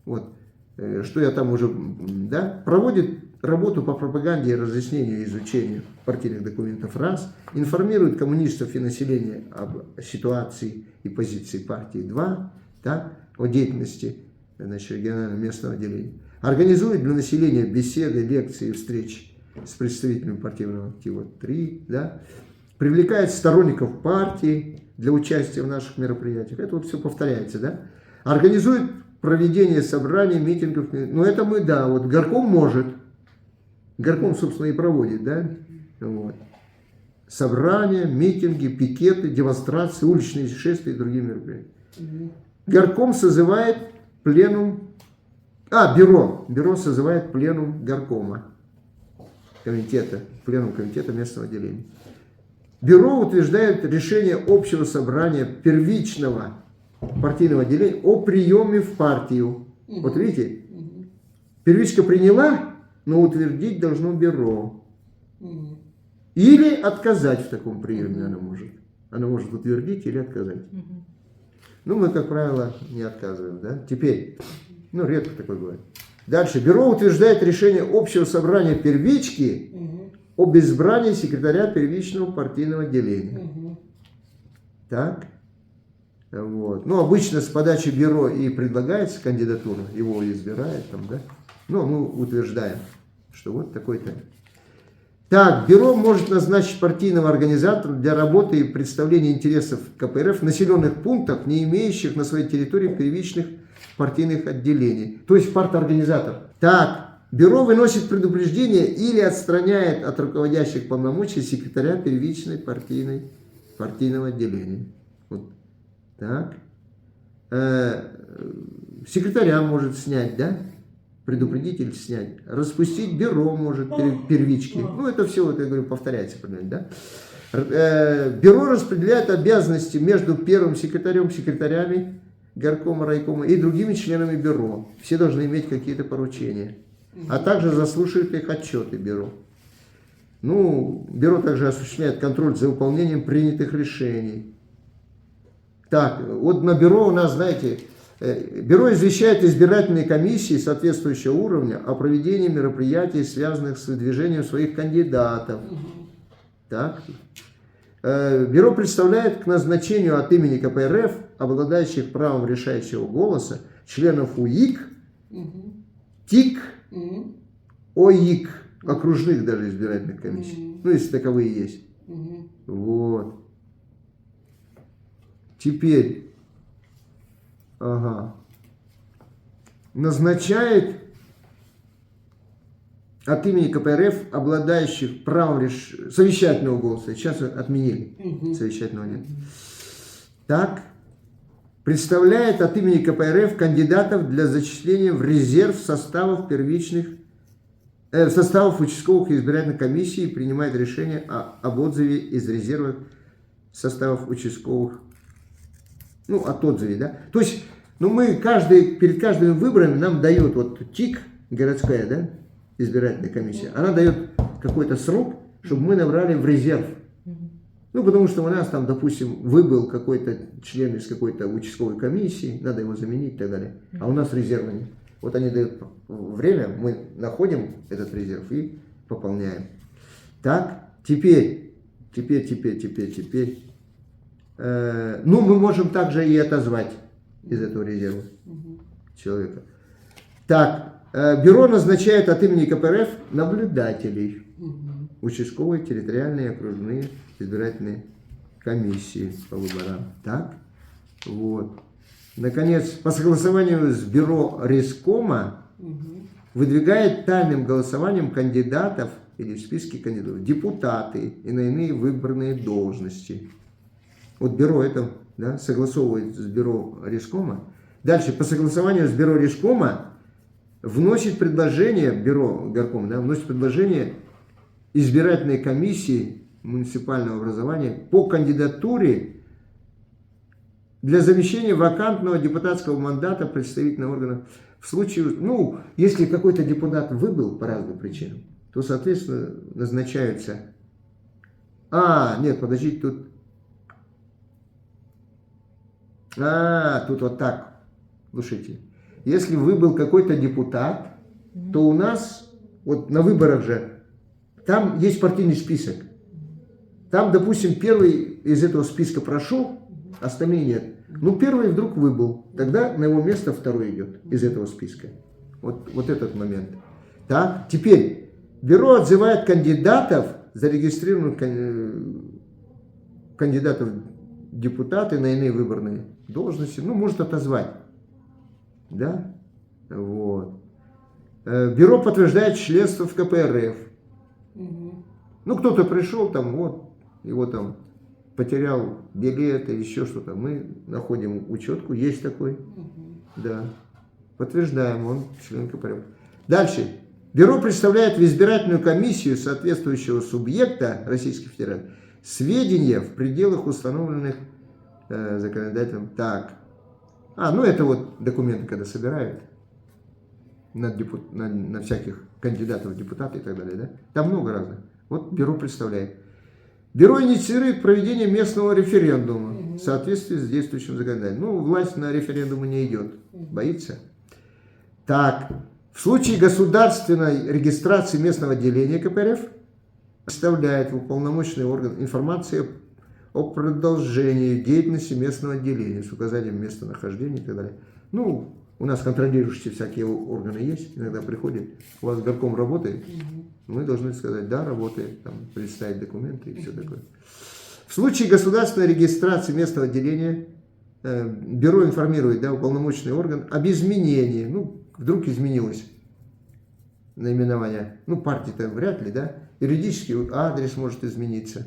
вот, что я там уже, да, проводит работу по пропаганде, разъяснению и изучению партийных документов, раз, информирует коммунистов и население об ситуации и позиции партии, 2, да, о деятельности, значит, регионального местного отделения, организует для населения беседы, лекции, встречи с представителями партийного актива, 3, да, привлекает сторонников партии для участия в наших мероприятиях, это вот все повторяется, да, организует проведение собраний, митингов, ну это мы, да, вот горком может, горком, собственно, и проводит, да, вот. Собрания, митинги, пикеты, демонстрации, уличные шествия и другие мероприятия. Горком созывает пленум, бюро созывает пленум горкома, пленум комитета местного отделения. Бюро утверждает решение общего собрания первичного партийного отделения о приеме в партию. Вот видите, первичка приняла, но утвердить должно бюро. Или отказать в таком приеме она может. Она может утвердить или отказать. Ну, мы, как правило, не отказываем, да? Теперь, редко такое бывает. Дальше. Бюро утверждает решение общего собрания первички об избрании секретаря первичного партийного отделения. Так. Вот. Ну, обычно с подачи бюро и предлагается кандидатура, его избирают, там, да? Но мы утверждаем, что вот такой-то. Так, бюро может назначить партийного организатора для работы и представления интересов КПРФ в населенных пунктах, не имеющих на своей территории первичных партийных отделений. То есть парторганизатор. Так, бюро выносит предупреждение или отстраняет от руководящих полномочий секретаря первичной партийного отделения. Вот. Так. Секретаря может снять, да? Предупредитель снять. Распустить бюро может первички. Ну, это все, вот я говорю, повторяется, да? Бюро распределяет обязанности между первым секретарем, секретарями горкома, райкома и другими членами бюро. Все должны иметь какие-то поручения. А также заслушивает их отчеты бюро. Ну, бюро также осуществляет контроль за выполнением принятых решений. Так, вот на бюро у нас, знаете, бюро извещает избирательные комиссии соответствующего уровня о проведении мероприятий, связанных с выдвижением своих кандидатов. Так. Бюро представляет к назначению от имени КПРФ, обладающих правом решающего голоса, членов УИК, ТИК, ОИК, окружных даже избирательных комиссий. Ну, если таковые есть. Вот. Теперь, назначает от имени КПРФ, обладающих правом совещательного голоса. Сейчас отменили. Совещательного нет. Так. Представляет от имени КПРФ кандидатов для зачисления в резерв составов составов участковых избирательных комиссий и принимает решение об отзыве из резерва составов участковых. Ну, от отзыве, да. То есть, мы перед каждым выбором нам дает вот ТИК, городская, да, избирательная комиссия, она дает какой-то срок, чтобы мы набрали в резерв. Ну, потому что у нас там, допустим, выбыл какой-то член из какой-то участковой комиссии, надо его заменить и так далее, а у нас резерва нет. Вот они дают время, мы находим этот резерв и пополняем. Так, теперь. Ну, мы можем также и отозвать из этого резерва человека. Так, бюро назначает от имени КПРФ наблюдателей. Участковые, территориальные, окружные избирательные комиссии по выборам. Так, вот. Наконец, по согласованию с бюро Рескома выдвигает тайным голосованием кандидатов или в списке кандидатов депутаты и на иные выборные должности. Вот бюро это, да, согласовывает с бюро Рескома. Дальше, по согласованию с бюро Рескома вносит предложение, бюро Горкома, да, вносит предложение избирательной комиссии муниципального образования по кандидатуре для замещения вакантного депутатского мандата представительного органа. В случае, ну, если какой-то депутат выбыл по разным причинам, то, соответственно, назначаются... Нет, подождите, тут... Тут вот так. Слушайте, если выбыл какой-то депутат, то у нас, вот на выборах же, там есть партийный список. Там, допустим, первый из этого списка прошел, остальные нет. Ну, первый вдруг выбыл. Тогда на его место второй идет из этого списка. Вот этот момент. Так, теперь бюро отзывает кандидатов, зарегистрированных кандидатов в депутаты на иные выборные должности. Ну, может отозвать. Да? Вот. Бюро подтверждает членство в КПРФ. Ну, кто-то пришел там, вот, его там потерял билет или еще что-то. Мы находим учетку, есть такой. Да. Подтверждаем, он член КПРФ. Дальше. Бюро представляет в избирательную комиссию соответствующего субъекта Российской Федерации сведения в пределах установленных законодателем. Так. Ну это вот документы, когда собирают на всяких кандидатов в депутаты и так далее. Да? Там много разных. Вот бюро представляет. Бюро инициирует проведение местного референдума в соответствии с действующим законодательством. Ну, власть на референдумы не идет. Боится. Так. В случае государственной регистрации местного отделения КПРФ представляет в уполномоченный орган информацию о продолжении деятельности местного отделения с указанием местонахождения и так далее. Ну, у нас контролирующие всякие органы есть, иногда приходят, у вас горком работает, мы должны сказать, да, работает, там, представить документы и все такое. В случае государственной регистрации местного отделения бюро информирует, да, уполномоченный орган об изменении, ну, вдруг изменилось наименование, ну, партии-то вряд ли, да, юридический адрес может измениться,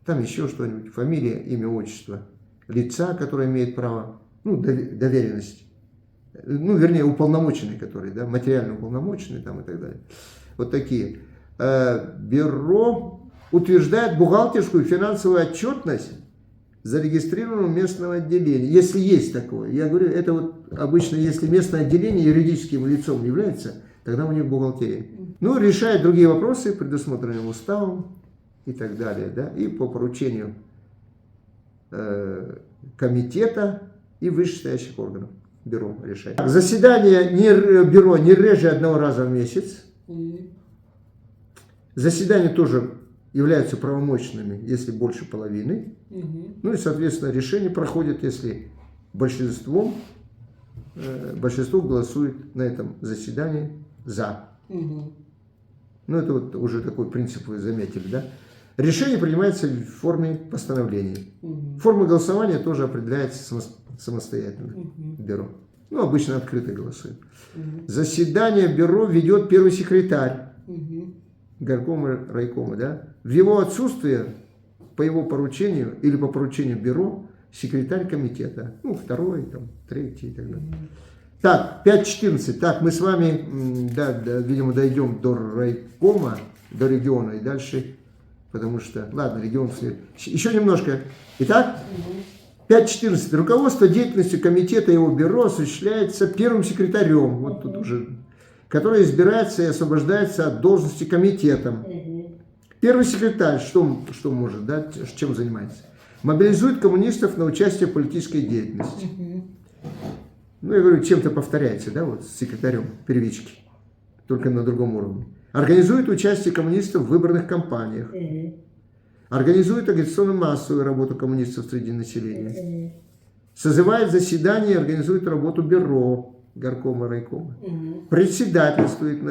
там еще что-нибудь, фамилия, имя, отчество, лица, которое имеет право, ну, доверенность, ну, вернее, уполномоченный, который, да, материально уполномоченный там и так далее. Вот такие. Бюро утверждает бухгалтерскую и финансовую отчетность зарегистрированного местного отделения, если есть такое. Я говорю, это вот обычно, если местное отделение юридическим лицом является, Тогда у них бухгалтерия. Ну, решает другие вопросы, предусмотренные уставом и так далее, да, и по поручению комитета и вышестоящих органов. Бюро решает. Заседание бюро не реже 1 раза в месяц. Заседания тоже являются правомочными, если больше половины. Ну и, соответственно, решение проходит, если большинство голосует на этом заседании за. Ну, это вот уже такой принцип вы заметили, да? Решение принимается в форме постановления. Форма голосования тоже определяется самостоятельно бюро. Ну, обычно открыто голосует. Заседание бюро ведет первый секретарь горкома, райкома, да? В его отсутствие, по его поручению или по поручению бюро, секретарь комитета. Ну, второй, там, третий и так далее. Так, 5.14. Так, мы с вами, да, видимо, дойдем до райкома, до региона и дальше, потому что, ладно, регион вслед. Еще немножко. Итак, 5.14. Руководство деятельностью комитета и его бюро осуществляется первым секретарем, вот тут уже, который избирается и освобождается от должности комитетом. Первый секретарь, что может, да, чем занимается? Мобилизует коммунистов на участие в политической деятельности. Ну, я говорю, чем-то повторяется, да, вот с секретарем первички, только на другом уровне. Организует участие коммунистов в выборных кампаниях. Организует агитационно-массовую работу коммунистов среди населения. Созывает заседания и организует работу бюро, горкома, райкома. Председательствует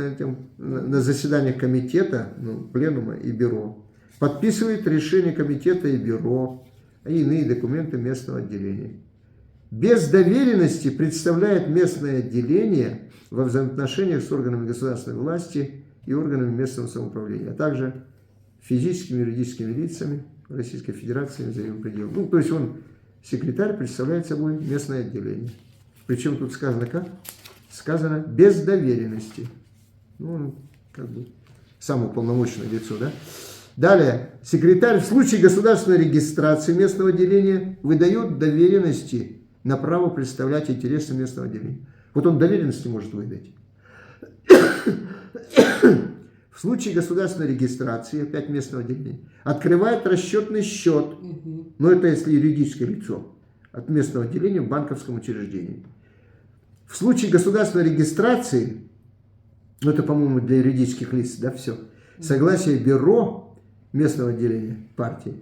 на заседаниях комитета, ну, пленума и бюро. Подписывает решения комитета и бюро и иные документы местного отделения. Без доверенности представляет местное отделение во взаимоотношениях с органами государственной власти и органами местного самоуправления, а также физическими и юридическими лицами Российской Федерации за ее пределами. Ну, то есть он, секретарь, представляет собой местное отделение. Причем тут сказано как? Сказано без доверенности. Ну, он как бы самое уполномоченное лицо, да? Далее, секретарь в случае государственной регистрации местного отделения выдает доверенности на право представлять интересы местного отделения. Вот он доверенности может выдать. В случае государственной регистрации, опять местного отделения, открывает расчетный счет, но это если юридическое лицо, от местного отделения в банковском учреждении. В случае государственной регистрации, ну это, по-моему, для юридических лиц, да, все, согласие бюро местного отделения партии,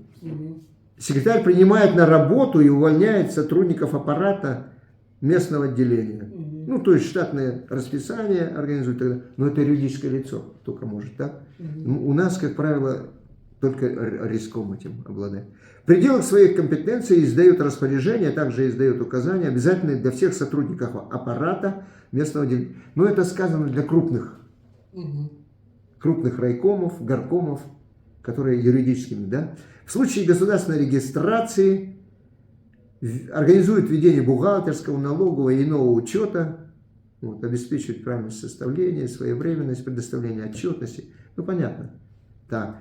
секретарь принимает на работу и увольняет сотрудников аппарата местного отделения. Ну, то есть штатное расписание организует тогда, но это юридическое лицо только может, так? У нас, как правило, только риском этим обладает. В пределах своих компетенций издает распоряжения, а также издает указания, обязательные для всех сотрудников аппарата местного отделения. Но это сказано для крупных райкомов, горкомов, которые юридическими, да? В случае государственной регистрации организует ведение бухгалтерского, налогового и иного учета, вот, обеспечивает правильность составления, своевременность предоставления отчетности. Ну, понятно. Так.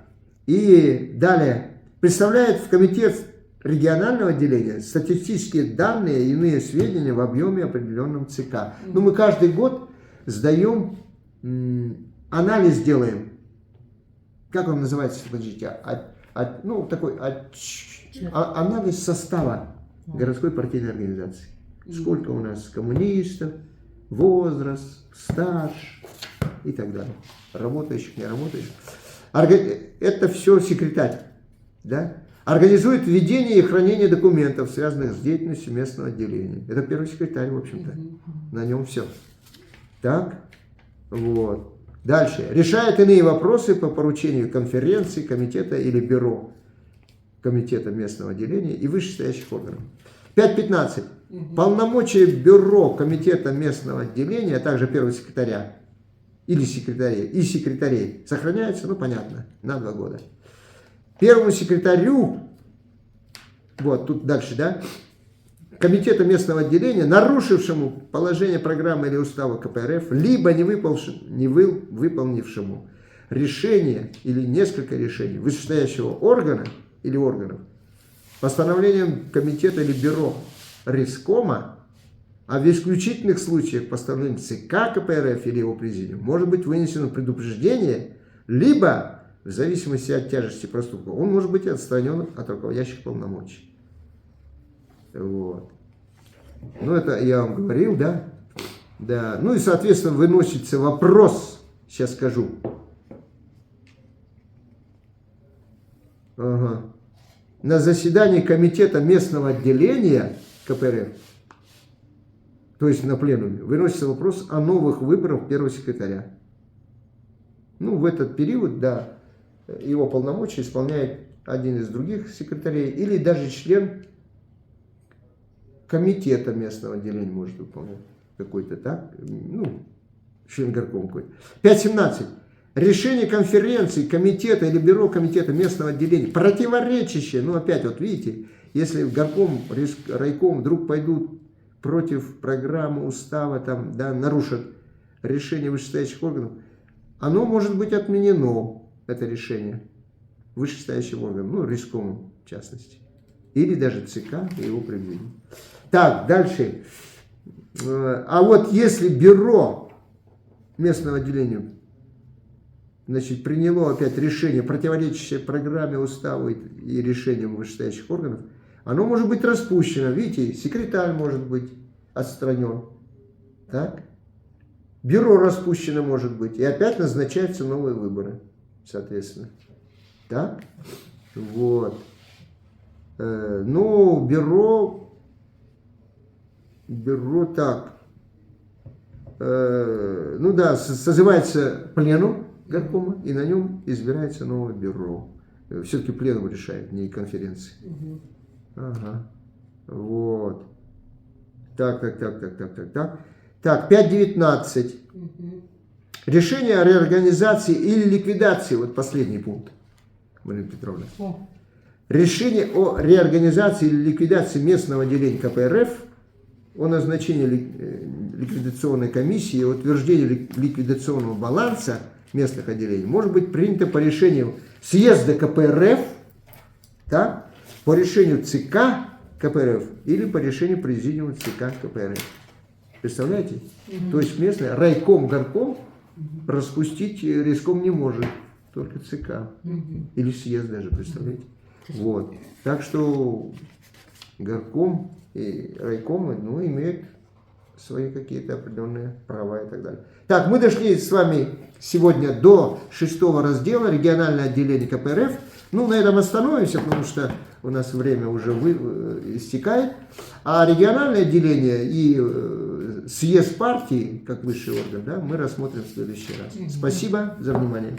И далее. Представляет в комитет регионального отделения статистические данные и иные сведения в объеме определенном ЦК. Ну, мы каждый год сдаем, анализ делаем. Как он называется? Подождите. Ну, такой анализ состава городской партийной организации. Сколько у нас коммунистов, возраст, стаж и так далее. Работающих, не работающих. Это все секретарь. Да? Организует ведение и хранение документов, связанных с деятельностью местного отделения. Это первый секретарь, в общем-то. На нем все. Так. Вот. Дальше. Решает иные вопросы по поручению конференции, комитета или бюро комитета местного отделения и вышестоящих органов. 5.15. Полномочия бюро комитета местного отделения, а также первого секретаря или секретарей и секретарей сохраняются, ну понятно, на 2 года. Первому секретарю, вот тут дальше, да, комитета местного отделения, нарушившему положение программы или устава КПРФ, либо не выполнившему решение или несколько решений вышестоящего органа или органов, постановлением комитета или бюро рискома А в исключительных случаях постановлением ЦК КПРФ или его президиума может быть вынесено предупреждение, либо, в зависимости от тяжести проступка, он может быть отстранен от руководящих полномочий. Вот. Ну, это я вам говорил, да? Да. Ну и, соответственно, выносится вопрос, сейчас скажу. Ага. На заседании комитета местного отделения КПРФ, то есть на пленуме, выносится вопрос о новых выборах первого секретаря. Ну, в этот период, да, его полномочия исполняет один из других секретарей или даже член комитета местного отделения может выполнять какой-то, так, ну, член горкома какой-то. 5.17. Решение конференции, комитета или бюро комитета местного отделения, противоречащее, ну опять вот видите, если в горком, райком вдруг пойдут против программы, устава, там, да, нарушат решение вышестоящих органов, оно может быть отменено, это решение, вышестоящим органом, ну, райкомом в частности, или даже ЦК и его президиум. Так, дальше. А вот если бюро местного отделения, значит, приняло опять решение, противоречащее программе, уставу и решениям вышестоящих органов, оно может быть распущено. Видите, секретарь может быть отстранен. Так? Бюро распущено может быть. И опять назначаются новые выборы, соответственно. Так? Вот. Ну, бюро так. Ну да, созывается пленум горкома, и на нем избирается новое бюро. Все-таки пленум решает, не конференции. Ага. Вот. Так. Так, 5.19. Решение о реорганизации или ликвидации. Вот последний пункт, Марина Петровна. Решение о реорганизации или ликвидации местного отделения КПРФ, о назначении ликвидационной комиссии и утверждении ликвидационного баланса местных отделений может быть принято по решению съезда КПРФ, да, по решению ЦК КПРФ или по решению президиума ЦК КПРФ. Представляете? То есть местный райком, горком распустить райком не может, только ЦК. Или съезд даже, представляете? Вот. Так что горком и райкомы, ну, имеют свои какие-то определенные права и так далее. Так, мы дошли с вами сегодня до 6-го раздела, региональное отделение КПРФ. Ну, на этом остановимся, потому что у нас время уже истекает. А региональное отделение и съезд партии, как высший орган, да, мы рассмотрим в следующий раз. Спасибо за внимание.